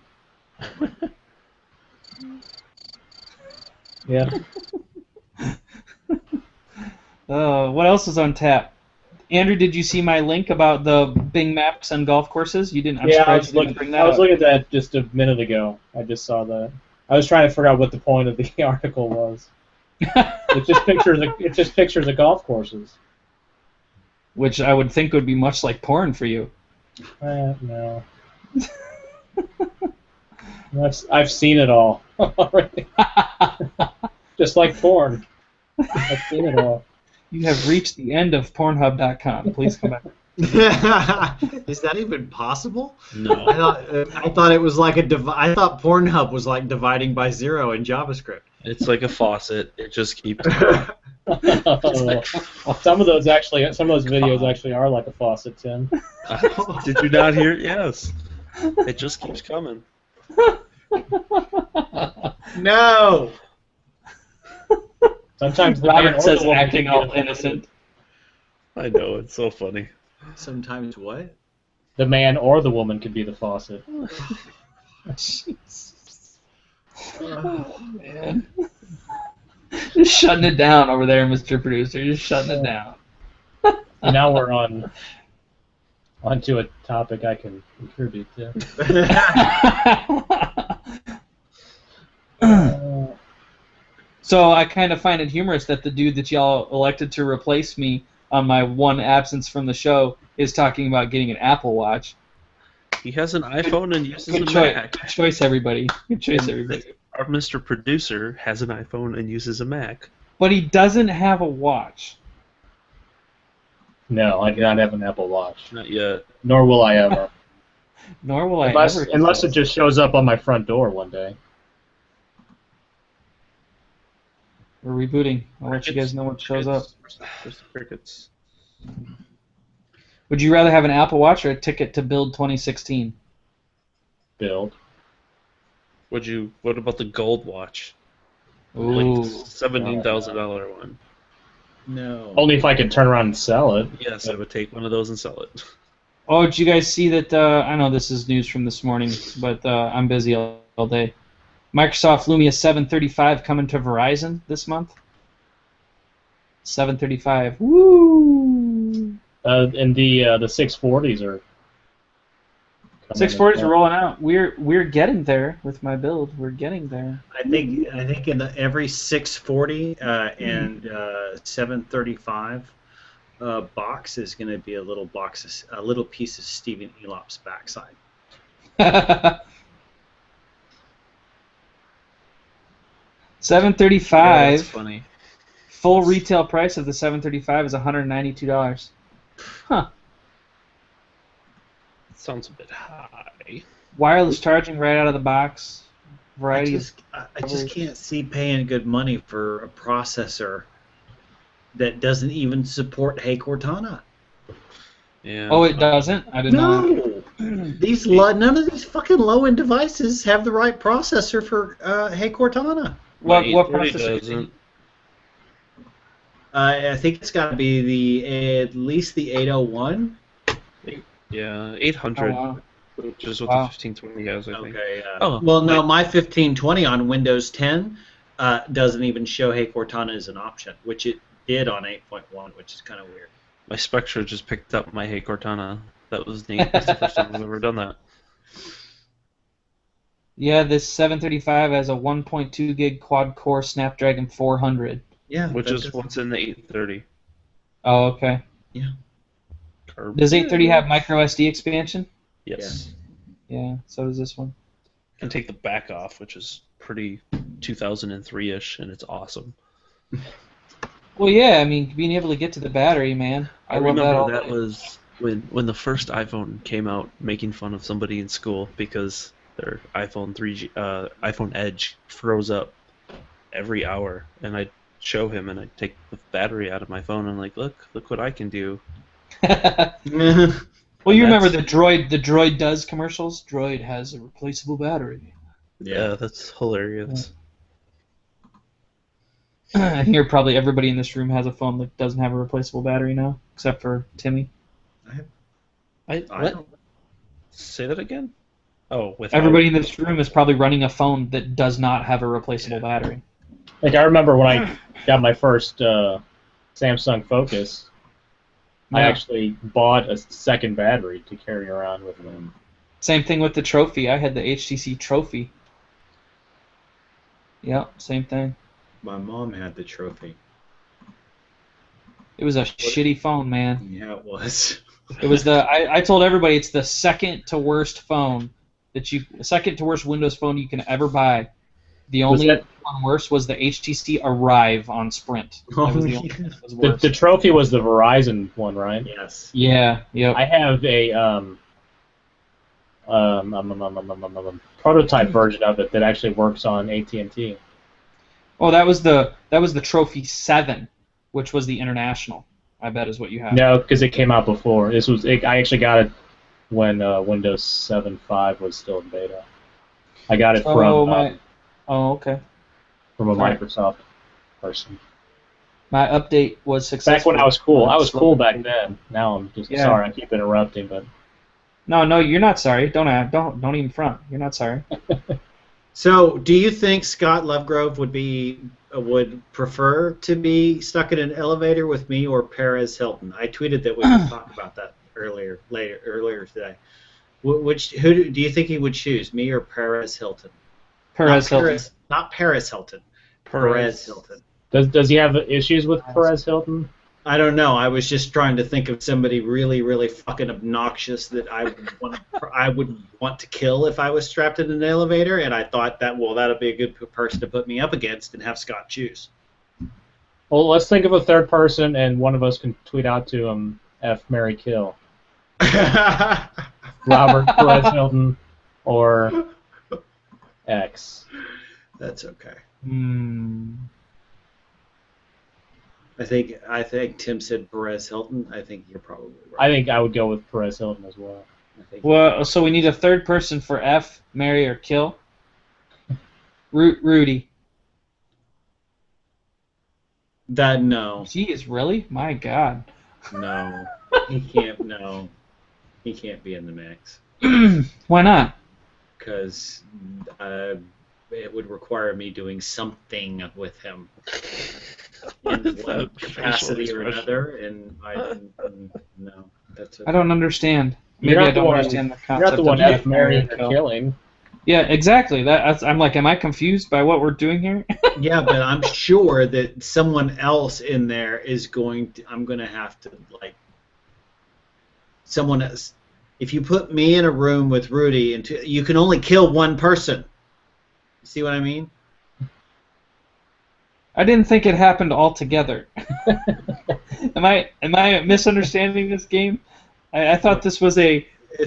Yeah. What else is on tap? Andrew, did you see my link about the Bing Maps and golf courses? You didn't. I'm Yeah, I surprised was you didn't bring that I was up. looking at that just a minute ago. I just saw that. I was trying to figure out what the point of the article was. It just pictures of golf courses. Which I would think would be much like porn for you. No. I've seen it all already. Just like porn. I've seen it all. You have reached the end of Pornhub.com. Please come back. Is that even possible? No. I thought it was like I thought Pornhub was like dividing by 0 in JavaScript. It's like a faucet. It just keeps. Some of those videos actually are like a faucet, Tim. Did you not hear it? Yes. It just keeps coming. No. Sometimes the Robert man says or the woman acting can all get it. innocent. I know, it's so funny. Sometimes what? The man or the woman could be the faucet. Oh, man. Just shutting it down over there, Mr. Producer. Just shutting it down. And now we're onto a topic I can contribute to. So I kind of find it humorous that the dude that y'all elected to replace me on my one absence from the show is talking about getting an Apple Watch. He has an iPhone and uses a Good choice, Mac. good choice, everybody. Good choice, everybody. Our Mr. Producer has an iPhone and uses a Mac. But he doesn't have a watch. No, I do not have an Apple Watch. Not yet. Nor will I ever. Nor will I Unless, ever. unless it just shows up on my front door one day. We're rebooting. I'll let you guys know when it shows up. Where's the crickets? Would you rather have an Apple Watch or a ticket to Build 2016? Build. What about the gold watch? Ooh. Like $17,000 one. No. Only if I could turn around and sell it. Yes, I would take one of those and sell it. Oh, did you guys see that? I know this is news from this morning, but I'm busy all day. Microsoft Lumia 735 coming to Verizon this month. 735. Woo! And the 640s are. 640s are rolling out. We're getting there with my build. We're getting there. I think in every 640 and 735 box is going to be a little piece of Stephen Elop's backside. 735. Yeah, that's funny. Full retail price of the 735 is $192. Huh. Sounds a bit high. Wireless charging right out of the box. Variety of I just can't see paying good money for a processor that doesn't even support Hey Cortana. Yeah. Oh, it doesn't? I didn't know. No, none of these fucking low-end devices have the right processor for Hey Cortana. What My processor? 830 doesn't. I think it's got to be at least the 801. Yeah, 800, Oh, wow. which is what Wow. the 1520 has, I think. Okay. Oh, Well, no, my 1520 on Windows 10 doesn't even show Hey Cortana as an option, which it did on 8.1, which is kind of weird. My Spectre just picked up my Hey Cortana. That was neat. That's the first time I've ever done that. Yeah, this 735 has a 1.2 gig quad-core Snapdragon 400. Yeah, Which is what's in the 830. Oh, okay. Or, Does 830 have micro SD expansion? yes. Yeah, so does this one. Can take the back off, which is pretty 2003-ish, and it's awesome. Well, yeah, I mean, being able to get to the battery, man. I love that all remember that day. was when the first iPhone came out, making fun of somebody in school because their iPhone Edge froze up every hour, and I'd show him and I'd take the battery out of my phone and like, look what I can do. Well, you remember the Droid Does commercials? Droid has a replaceable battery. Yeah, that's hilarious. And here, probably everybody in this room has a phone that doesn't have a replaceable battery now, except for Timmy. I don't- say that again? Oh, with Everybody in this room is probably running a phone that does not have a replaceable battery. Like, I remember when I got my first Samsung Focus, I Yeah. actually bought a second battery to carry around with me. Same thing with the Trophy. I had the HTC Trophy. Yep, same thing. My mom had the Trophy. It was a shitty phone, man. Yeah, it was. It was I told everybody it's the second to worst phone second to worst Windows phone you can ever buy. The only that- one worse was the HTC Arrive on Sprint. That was the only one that was worse. The Trophy was the Verizon one, right? Yes. Yeah, yep. I have a prototype version of it that actually works on AT&T. Oh, that was the Trophy 7, which was the international. I bet is what you have. No, because it came out before. I actually got it when Windows 7.5 was still in beta. I got it Oh, okay. from a Right. Microsoft person. My update was successful. Back when I was cool. I was cool back then. Now I'm just sorry. I keep interrupting, but no, you're not sorry. Don't even front. You're not sorry. So, do you think Scott Lovegrove would prefer to be stuck in an elevator with me or Perez Hilton? I tweeted that we would talk about that earlier today. Who do you think he would choose, me or Perez Hilton? Not Paris Hilton. Perez Hilton. Does he have issues with Perez Hilton? I don't know. I was just trying to think of somebody really, really fucking obnoxious that I would want to kill if I was strapped in an elevator, and I thought that'd be a good person to put me up against and have Scott choose. Well, let's think of a third person, and one of us can tweet out to him, F, marry, kill. Robert Perez Hilton or X. That's okay. Hmm. I think Tim said Perez Hilton. I think you're probably right. I think I would go with Perez Hilton as well. Well, so we need a third person for F, marry, or kill. Rudy. No. Jeez, really? My God. No. He can't. No. He can't be in the mix. Why not? Because it would require me doing something with him in one capacity or another, and no, that's. I don't understand. Maybe You're I not don't the one. understand the concept. You're not the one of F, marrying, or killing. Yeah, exactly. I'm like, am I confused by what we're doing here? Yeah, but I'm sure that someone else in there is going to. I'm going to have to someone else. If you put me in a room with Rudy, you can only kill one person. See what I mean? I didn't think it happened all together. Am I misunderstanding this game? I thought this was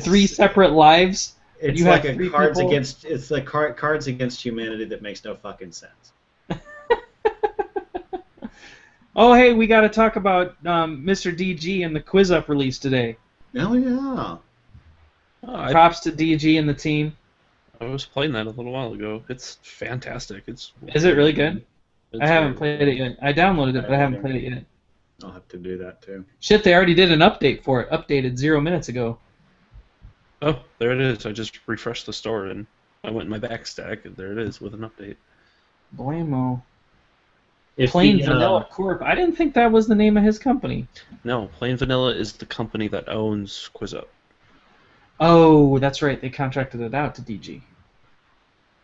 three separate lives. It's you like have a Cards Against Humanity that makes no fucking sense. Oh, hey, we got to talk about Mr. DG and the Quiz Up release today. Oh yeah. Props to DG and the team. I was playing that a little while ago. It's fantastic. Is it really good? It's I haven't very played it yet. I downloaded it, but I haven't played it yet. I'll have to do that too. Shit, they already did an update for it. Updated 0 minutes ago. Oh, there it is. I just refreshed the store and I went in my back stack and there it is with an update. Blammo. Plain Vanilla Corp. I didn't think that was the name of his company. No, Plain Vanilla is the company that owns QuizUp. Oh, that's right. They contracted it out to DG.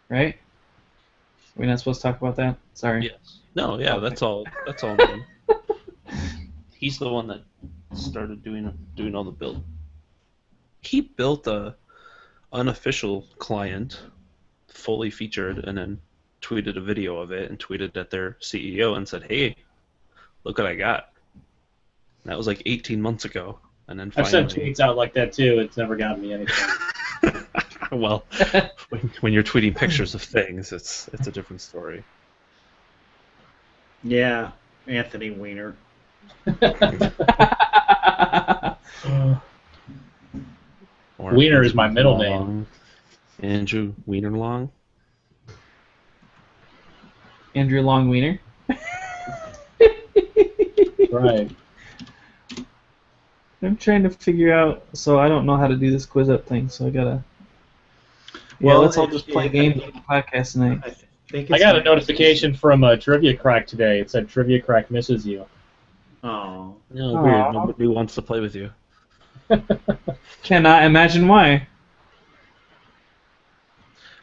Right? We're not supposed to talk about that? Sorry. Yes. No, yeah, that's all. That's all. Man. He's the one that started doing all the build. He built a unofficial client, fully featured, and then tweeted a video of it and tweeted at their CEO and said, "Hey, look what I got." And that was like 18 months ago, and then finally. I've sent tweets out like that too. It's never gotten me anything. Well, when you're tweeting pictures of things, it's a different story. Yeah, Anthony Weiner. Wiener is my middle name. Andrew Wienerlong. Andrew Long Wiener. Right. I'm trying to figure out, so I don't know how to do this quiz up thing, so I gotta. Well, let's all just play games on the podcast tonight. I got a notification from Trivia Crack today. It said Trivia Crack misses you. Oh. No, weird. Nobody wants to play with you. Cannot imagine why.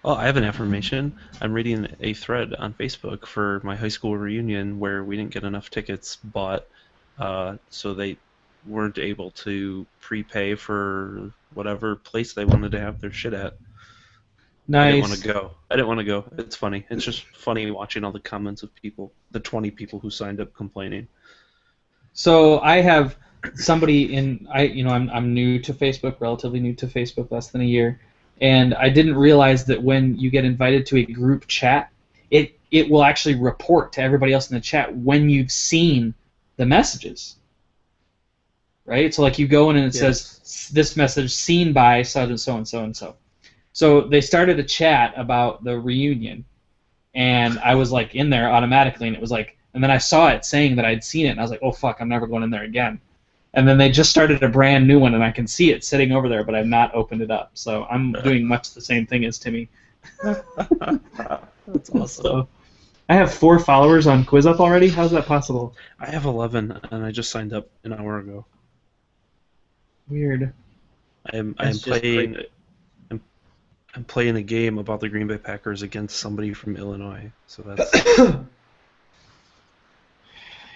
Oh, I have an affirmation. I'm reading a thread on Facebook for my high school reunion where we didn't get enough tickets bought, so they weren't able to prepay for whatever place they wanted to have their shit at. Nice. I didn't want to go. It's funny. It's just funny watching all the comments of people, the 20 people who signed up complaining. So I have somebody I'm new to Facebook, relatively new to Facebook, less than a year, and I didn't realize that when you get invited to a group chat, it will actually report to everybody else in the chat when you've seen the messages. Right? So like you go in and it says this message seen by so and so and so and so. So they started a chat about the reunion, and I was like in there automatically, and it was like And then I saw it saying that I'd seen it, and I was like, oh, fuck, I'm never going in there again. And then they just started a brand new one, and I can see it sitting over there, but I've not opened it up. So I'm doing much the same thing as Timmy. That's awesome. So, I have 4 followers on QuizUp already? How's that possible? I have 11, and I just signed up an hour ago. Weird. I'm That's just playing. I'm playing a game about the Green Bay Packers against somebody from Illinois. So that's.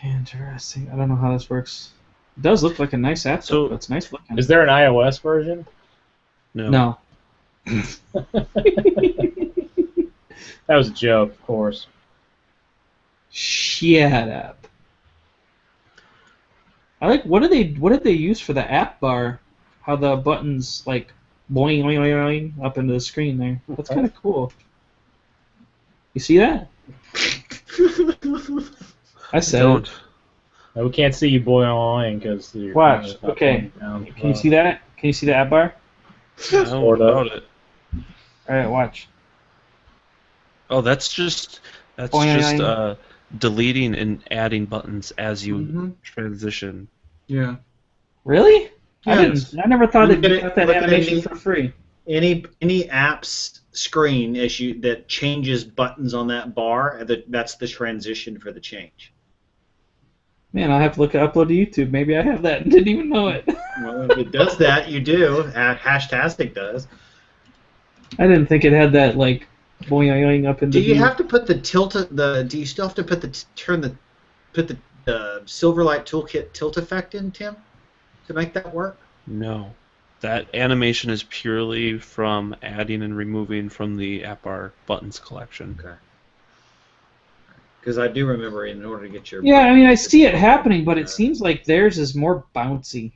Interesting. I don't know how this works. It does look like a nice app, So- though. It's nice looking. Is there an iOS version? No. That was a joke, of course. Shut up. I like what did they use for the app bar? How the buttons like boing boing boing boing up into the screen there. That's kind of cool. You see that? I said it. No, we can't see you boiling because you're Watch. camera's not Okay. pointing down. Can you see that? Can you see the app bar? No, Sort of. about it. All right, watch. Oh, that's just Boing. deleting and adding buttons as you Mhm. transition. Yeah. Really? Yes. I never thought Look it at got it- that look at animation any- for free. Any app's screen issue that changes buttons on that bar, that's the transition for the change. Man, I'll have to upload to YouTube. Maybe I have that and didn't even know it. Well, if it does that, you do. Hashtastic does. I didn't think it had that like boing boing up into. Do you view. have to put the tilt? Do you still have to put the Silverlight Toolkit tilt effect in, Tim, to make that work? No, that animation is purely from adding and removing from the app bar buttons collection. Okay. Because I do remember in order to get your Yeah, I mean, I see it happening, but it seems like theirs is more bouncy.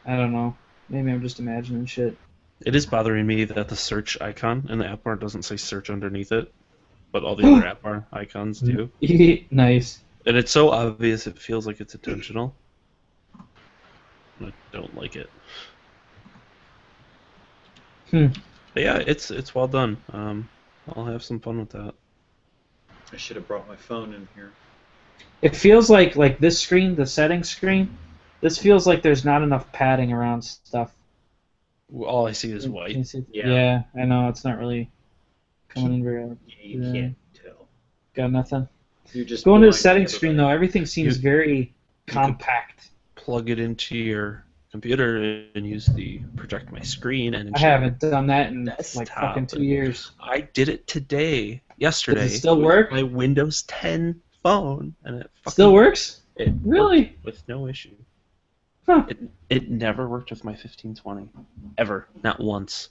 I don't know. Maybe I'm just imagining shit. It is bothering me that the search icon in the app bar doesn't say search underneath it, but all the other app bar icons do. Nice. And it's so obvious it feels like it's intentional. I don't like it. But yeah, it's well done. I'll have some fun with that. I should have brought my phone in here. It feels like this screen, the settings screen. This feels like there's not enough padding around stuff. All I see is Can you white. see- Yeah. Yeah, I know it's not really coming in very. You Yeah. can't tell. Got nothing. You're just Going to the blind settings to screen though, everything seems You- very could- compact. Plug it into your computer and use the project my screen and I haven't done that in like Desktop. fucking 2 years. I did it yesterday. Does it still with work? My Windows 10 phone, and it fucking, Still works? It Really? worked with no issue. Huh. It never worked with my 1520, ever, not once.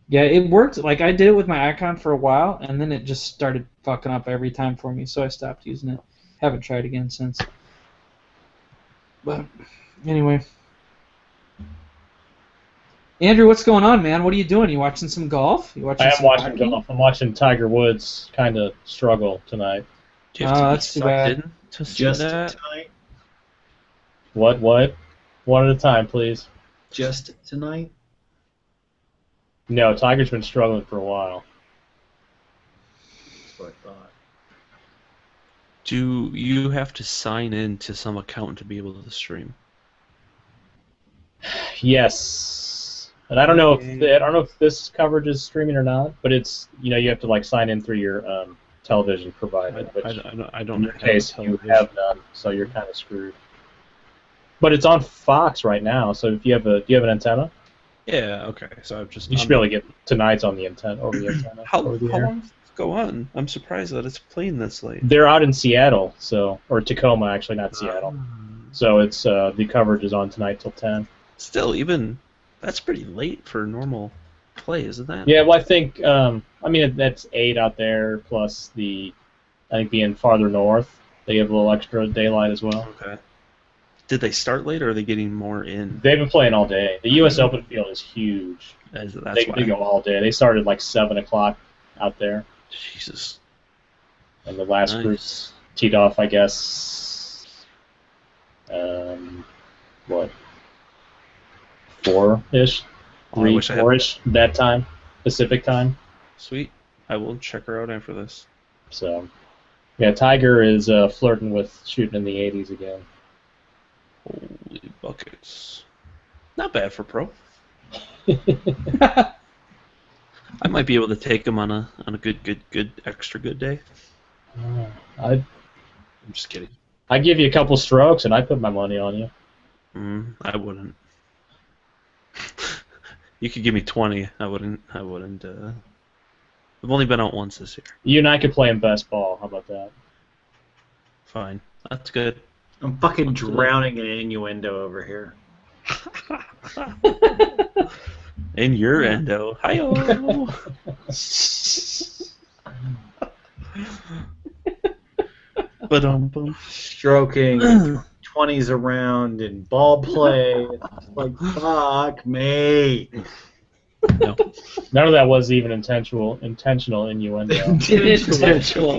Yeah, it worked. Like I did it with my icon for a while, and then it just started fucking up every time for me, so I stopped using it. Haven't tried again since. But anyway, Andrew, what's going on, man? What are you doing? You watching some golf? You watching? I am some watching hockey? golf. I'm watching Tiger Woods kind of struggle tonight. Do you have to be that's too sucked bad. in to see Just that? tonight. What? One at a time, please. Just tonight. No, Tiger's been struggling for a while. That's what I thought. Do you have to sign in to some account to be able to stream? Yes, and I don't know if this coverage is streaming or not, but it's you have to like sign in through your television provider. Which I don't in your have case, a you television. have none, so you're kind of screwed. But it's on Fox right now, so if you have do you have an antenna? Yeah, okay. So I've just You should be able to get tonight's on the antenna over the antenna. How over the long air. does it go on? I'm surprised that it's playing this late. They're out in Seattle, or Tacoma, actually, not Seattle. So it's the coverage is on tonight till 10. Still, even that's pretty late for normal play, isn't that? Yeah, well, I think that's 8 out there plus I think being farther north, they have a little extra daylight as well. Okay. Did they start late, or are they getting more in? They've been playing all day. The U.S. Open field is huge. That's They why. go all day. They started like 7 o'clock out there, Jesus. and the last group Nice. teed off, I guess, 4-ish, Oh, I wish I had- 4-ish that time, Pacific time. Sweet. I will check her out after this. So Yeah, Tiger is flirting with shooting in the 80s again. Holy buckets. Not bad for pro. I might be able to take him on a good extra good day. I'd I'm just kidding. give you a couple strokes and I'd put my money on you. I wouldn't. You could give me 20. I wouldn't. I've only been out once this year. You and I could play in best ball. How about that? Fine. That's good. I'm fucking drowning in innuendo over here. In your endo. Hi-yo. Ba-dum-bum. Stroking 20s around and ball play. Like, fuck me. No. None of that was even intentional innuendo. Intentional.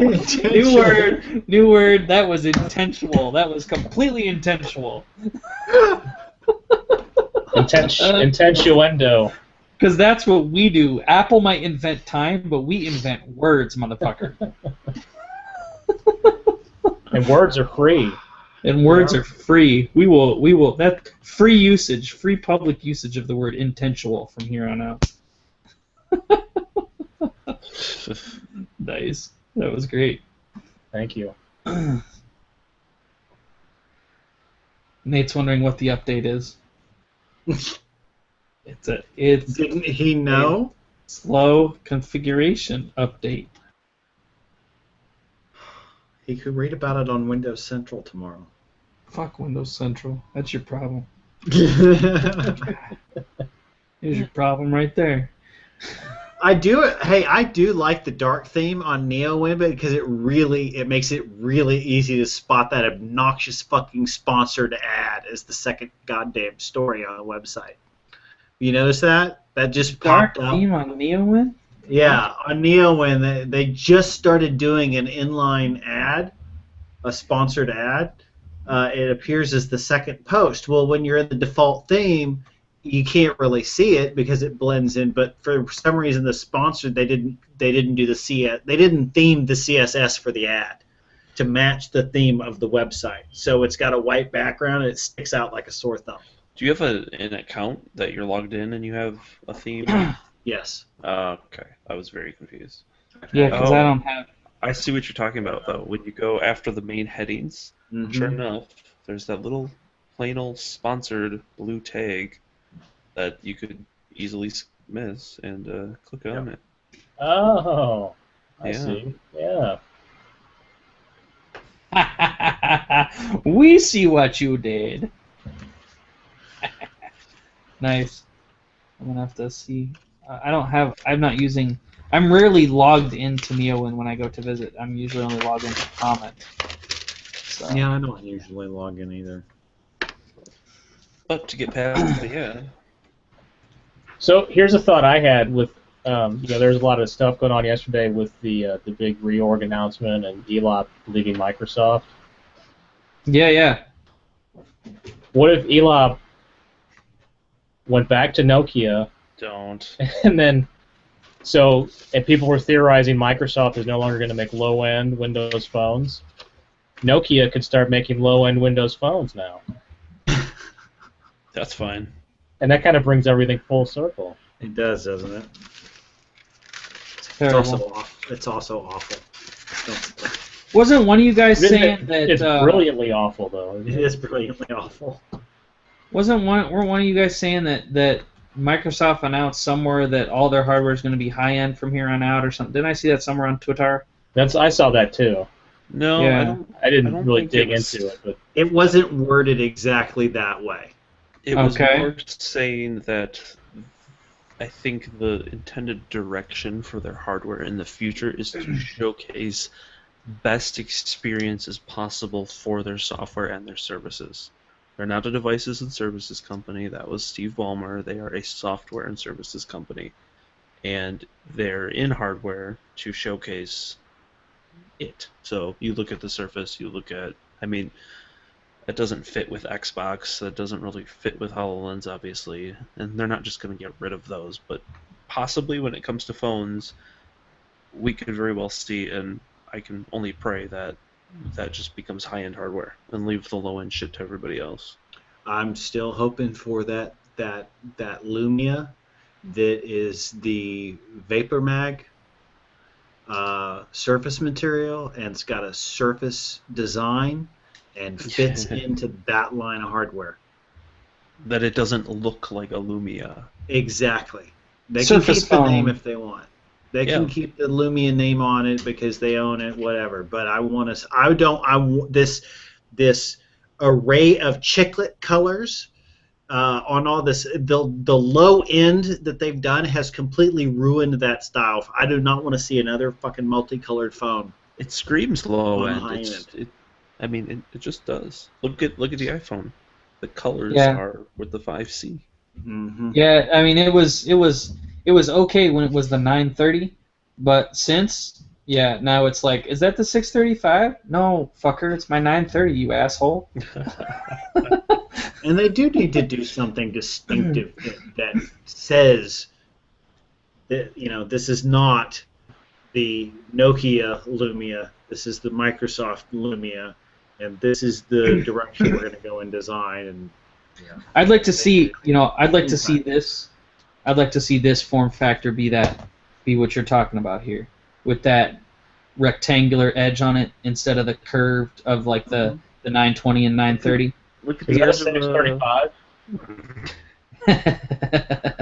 New word. That was intentional. That was completely intentional. Intentionuendo. Because that's what we do. Apple might invent time, but we invent words, motherfucker. And words are free. And words are free. We will. That free usage, free public usage of the word intentional from here on out. Nice. That was great. Thank you. Nate's wondering what the update is. It's Didn't he know? slow configuration update. He could read about it on Windows Central tomorrow. Fuck Windows Central. That's your problem. Here's your problem right there. I do like the dark theme on NeoWin because it makes it really easy to spot that obnoxious fucking sponsored ad as the second goddamn story on the website. You notice that? That just Dark popped up. theme on NeoWin? Yeah, on NeoWin they just started doing an inline ad, a sponsored ad. It appears as the second post. Well, when you're in the default theme, you can't really see it because it blends in. But for some reason, the sponsor they didn't do the CS. They didn't theme the CSS for the ad to match the theme of the website. So it's got a white background and it sticks out like a sore thumb. Do you have an account that you're logged in and you have a theme? Yes. Okay. I was very confused. Yeah, because I don't have. I see what you're talking about, though. When you go after the main headings, sure enough, there's that little plain old sponsored blue tag that you could easily miss and click on it. Oh, I Yeah. see. Yeah. We see what you did. Nice. I'm gonna have to see. I'm not using. I'm rarely logged into NeoWin when I go to visit. I'm usually only logged into comment. So. Yeah, I don't usually log in either. But to get past the ad. So here's a thought I had with, there's a lot of stuff going on yesterday with the big reorg announcement and Elop leaving Microsoft. Yeah. What if Elop went back to Nokia Don't. and then, and people were theorizing Microsoft is no longer going to make low-end Windows phones. Nokia could start making low-end Windows phones now. That's fine. And that kind of brings everything full circle. It does, doesn't it? Terrible. It's also awful. Wasn't one of you guys saying that? It's brilliantly awful, though. It is brilliantly awful. Weren't one of you guys saying that Microsoft announced somewhere that all their hardware is going to be high-end from here on out or something? Didn't I see that somewhere on Twitter? I saw that too. No, Yeah. I didn't really think dig it was- into it, but It wasn't worded exactly that way. It was Okay. more saying that I think the intended direction for their hardware in the future is to showcase best experiences possible for their software and their services. They're not a devices and services company. That was Steve Ballmer. They are a software and services company. And they're in hardware to showcase it. So you look at the Surface, that doesn't fit with Xbox, that doesn't really fit with HoloLens, obviously, and they're not just going to get rid of those, but possibly when it comes to phones, we could very well see, and I can only pray that that just becomes high-end hardware and leave the low-end shit to everybody else. I'm still hoping for that Lumia that is the VaporMag surface material, and it's got a surface design and fits into that line of hardware. That it doesn't look like a Lumia. Exactly. They Surface can keep the name phone. if they want. They can keep the Lumia name on it because they own it, whatever. But I want this array of chiclet colors on all this. The low end that they've done has completely ruined that style. I do not want to see another fucking multicolored phone. It screams low On the end. high It just does. Look at the iPhone. The colors Yeah. are with the 5C. Mm-hmm. Yeah, I mean it was okay when it was the 930, but since now it's like, is that the 635? No, fucker, it's my 930, you asshole. And they do need to do something distinctive that says that, this is not the Nokia Lumia, this is the Microsoft Lumia, and this is the direction we're going to go in design. And I'd like to see, I'd like to see this form factor be what you're talking about here, with that rectangular edge on it instead of the curved of like the 920 and 930. Look at Is the that a edge of 635?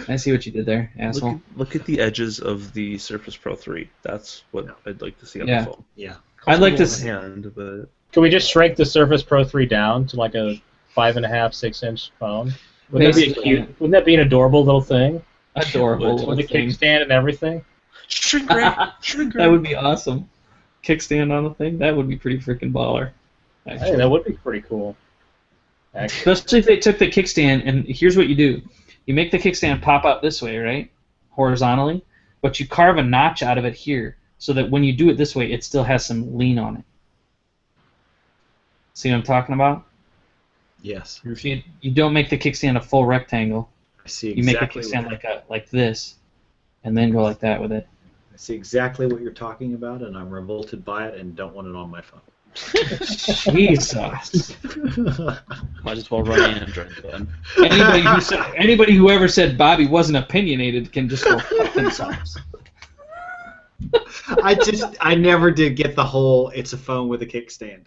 I see what you did there, asshole. look at the edges of the Surface Pro 3. That's what I'd like to see on Yeah. the phone. yeah. I'd like to Comfortable see. in hand, but Can we just shrink the Surface Pro 3 down to like a 5.5, 6-inch phone? Wouldn't that be Basically. cute? Wouldn't that be an adorable little thing Adorable with a little thing. kickstand and everything? shrink rate, shrink rate. That would be awesome. Kickstand on the thing. That would be pretty freaking baller. Hey, that would be pretty cool. Actually, Especially if they took the kickstand, and here's what you do. You make the kickstand pop out this way, right? Horizontally. But you carve a notch out of it here, so that when you do it this way, it still has some lean on it. See what I'm talking about? Yes. You don't make the kickstand a full rectangle. I see You make the exactly kickstand like this, and then go like that with it. I see exactly what you're talking about, and I'm revolted by it and don't want it on my phone. Jesus. Might as well run Android then. Anybody who ever said Bobby wasn't opinionated can just go fuck themselves. I never did get the whole it's a phone with a kickstand.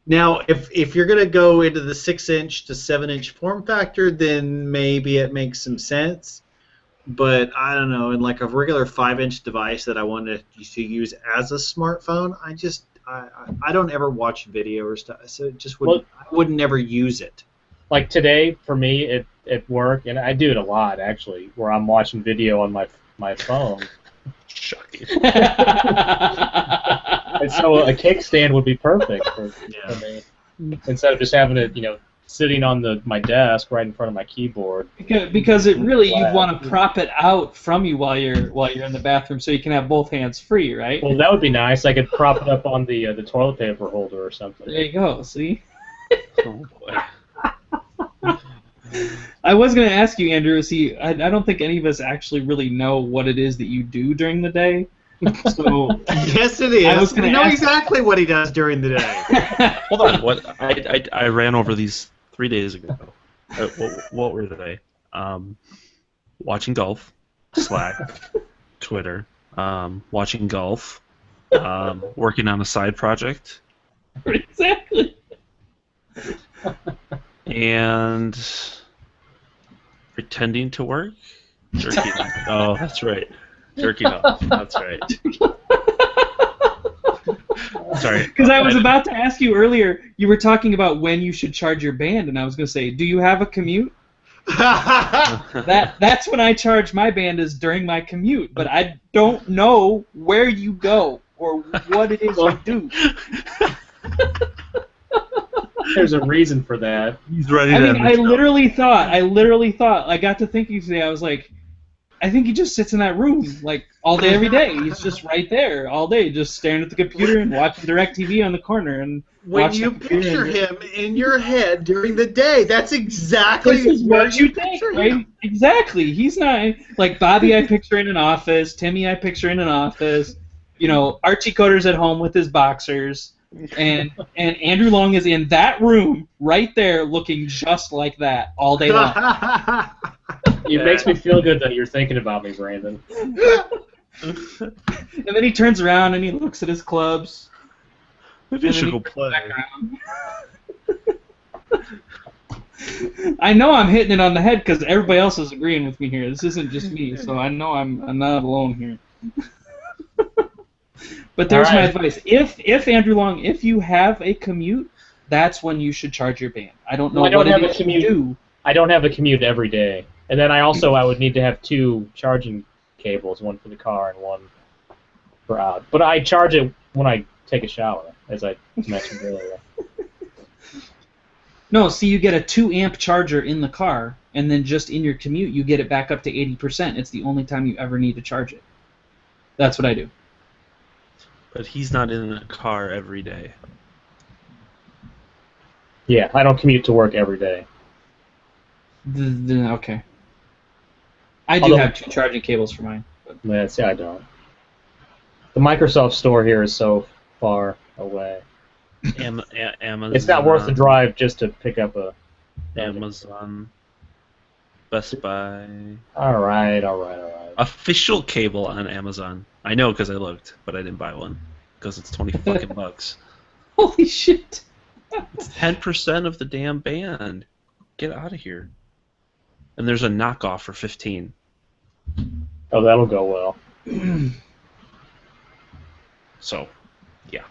Now, if you're going to go into the 6-inch to 7-inch form factor, then maybe it makes some sense. But I don't know, in like a regular 5-inch device that I wanted to use as a smartphone, I don't ever watch video or stuff, so it just wouldn't. I would never use it. like today for me at work, and I do it a lot actually, where I'm watching video on my phone. Shocking. And so a kickstand would be perfect for me. Instead of just having it, sitting on my desk right in front of my keyboard. Because it really, you'd want to prop it out from you while you're in the bathroom, so you can have both hands free, right? Well, that would be nice. I could prop it up on the toilet paper holder or something. There you go. See. Oh boy. I was going to ask you, Andrew. See, I don't think any of us actually really know what it is that you do during the day. So Yes, it is. I was gonna we know ask- exactly what he does during the day. Hold on. What? I ran over these 3 days ago. What were they? Watching golf, Slack, Twitter. Watching golf. Working on a side project. exactly. And pretending to work. Jerking off. Oh, that's right. Jerking off. That's right. Sorry. Because I was about to ask you earlier, you were talking about when you should charge your band, and I was going to say, do you have a commute? That's when I charge my band, is during my commute, but I don't know where you go or what it is you do. There's a reason for that. He's ready I to mean, I literally thought, I got to thinking today, I was like, I think he just sits in that room like all day, every day. He's just right there all day, just staring at the computer and watching DirecTV on the corner. And when you picture him in your head during the day, that's exactly this is what you think, right? Exactly. He's not like Bobby. I picture in an office. Timmy, I picture in an office. You know, Archie Coder's at home with his boxers, and Andrew Long is in that room right there, looking just like that all day long. It makes me feel good that you're thinking about me, Brandon. And then he turns around and he looks at his clubs. Maybe I should go play. I know I'm hitting it on the head because everybody else is agreeing with me here. This isn't just me, so I know I'm not alone here. But there's my advice. If Andrew Long, if you have a commute, that's when you should charge your band. I don't know what it is you do. I don't have a commute every day. And then I would need to have 2 charging cables, one for the car and one for out. But I charge it when I take a shower, as I mentioned earlier. No, see, you get a 2-amp charger in the car, and then just in your commute, you get it back up to 80%. It's the only time you ever need to charge it. That's what I do. But he's not in a car every day. Yeah, I don't commute to work every day. Okay. I do have 2 charging cables for mine. Yeah, see, I don't. The Microsoft store here is so far away. Amazon. It's not worth the drive just to pick up a... Amazon. Best Buy. All right. Official cable on Amazon. I know because I looked, but I didn't buy one because it's 20 fucking bucks. Holy shit! It's 10% of the damn band. Get out of here. And there's a knockoff for 15. Oh, that'll go well. So, yeah.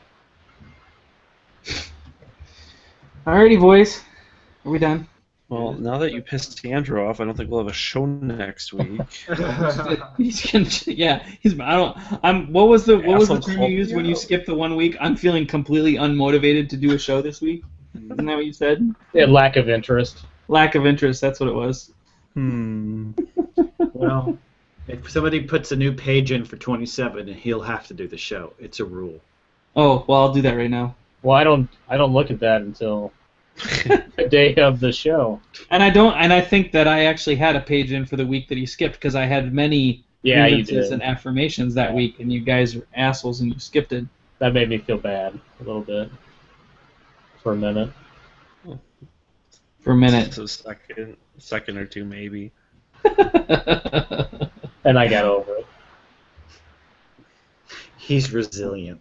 Alrighty, boys. Are we done? Well, now that you pissed Andrew off, I don't think we'll have a show next week. What was the term you used when you skipped the 1 week? I'm feeling completely unmotivated to do a show this week. Isn't that what you said? Yeah, lack of interest. Lack of interest. That's what it was. Well, if somebody puts a new page in for 27, he'll have to do the show. It's a rule. Oh, well, I'll do that right now. Well, I don't look at that until the day of the show. And I think that I actually had a page in for the week that he skipped because I had many grievances and affirmations that week, and you guys are assholes and you skipped it. That made me feel bad a little bit for a minute. For a minute. It's a second or two maybe. And I got over it. He's resilient.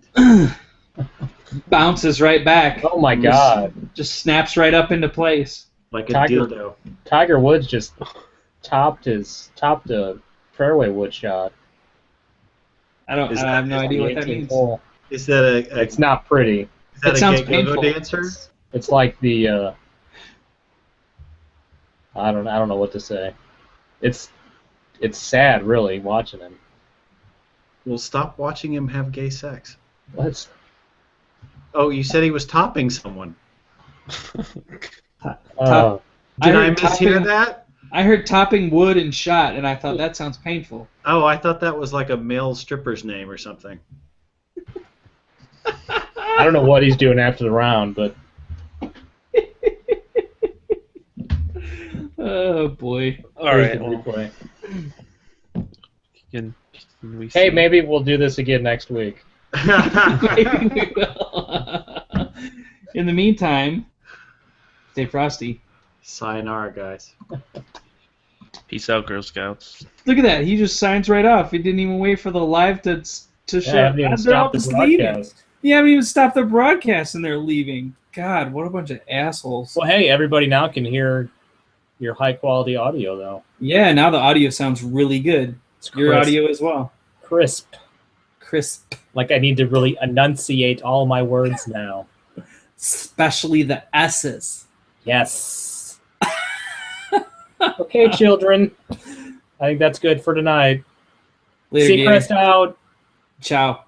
Bounces right back. Oh my god. Just snaps right up into place. Like a dildo. Tiger Woods just topped a fairway wood shot. I have no idea what that means. Hole. Is that a It's not pretty. Is that it a sounds gay go-go painful. dancer? It's like the I don't know what to say. It's sad, really, watching him. Well, stop watching him have gay sex. Let's. Oh, you said he was topping someone. Did I mishear that? I heard topping wood and shot, and I thought that sounds painful. Oh, I thought that was like a male stripper's name or something. I don't know what he's doing after the round, but. Oh boy! All right. Replay. Can we Hey, see? maybe we'll do this again next week. Maybe we will. In the meantime, stay frosty. Sayonara, guys. Peace out, Girl Scouts. Look at that! He just signs right off. He didn't even wait for the live to Yeah, I show. haven't even They're all stopped the just leaving. broadcast. You haven't even stopped the broadcast, and they're leaving. God, what a bunch of assholes! Well, hey, everybody now can hear your high-quality audio, though. Yeah, now the audio sounds really good. It's Your crisp. audio as well. Crisp. Crisp. Like I need to really enunciate all my words now. Especially the S's. Yes. Okay, children. I think that's good for tonight. Later, Seacrest out. Ciao.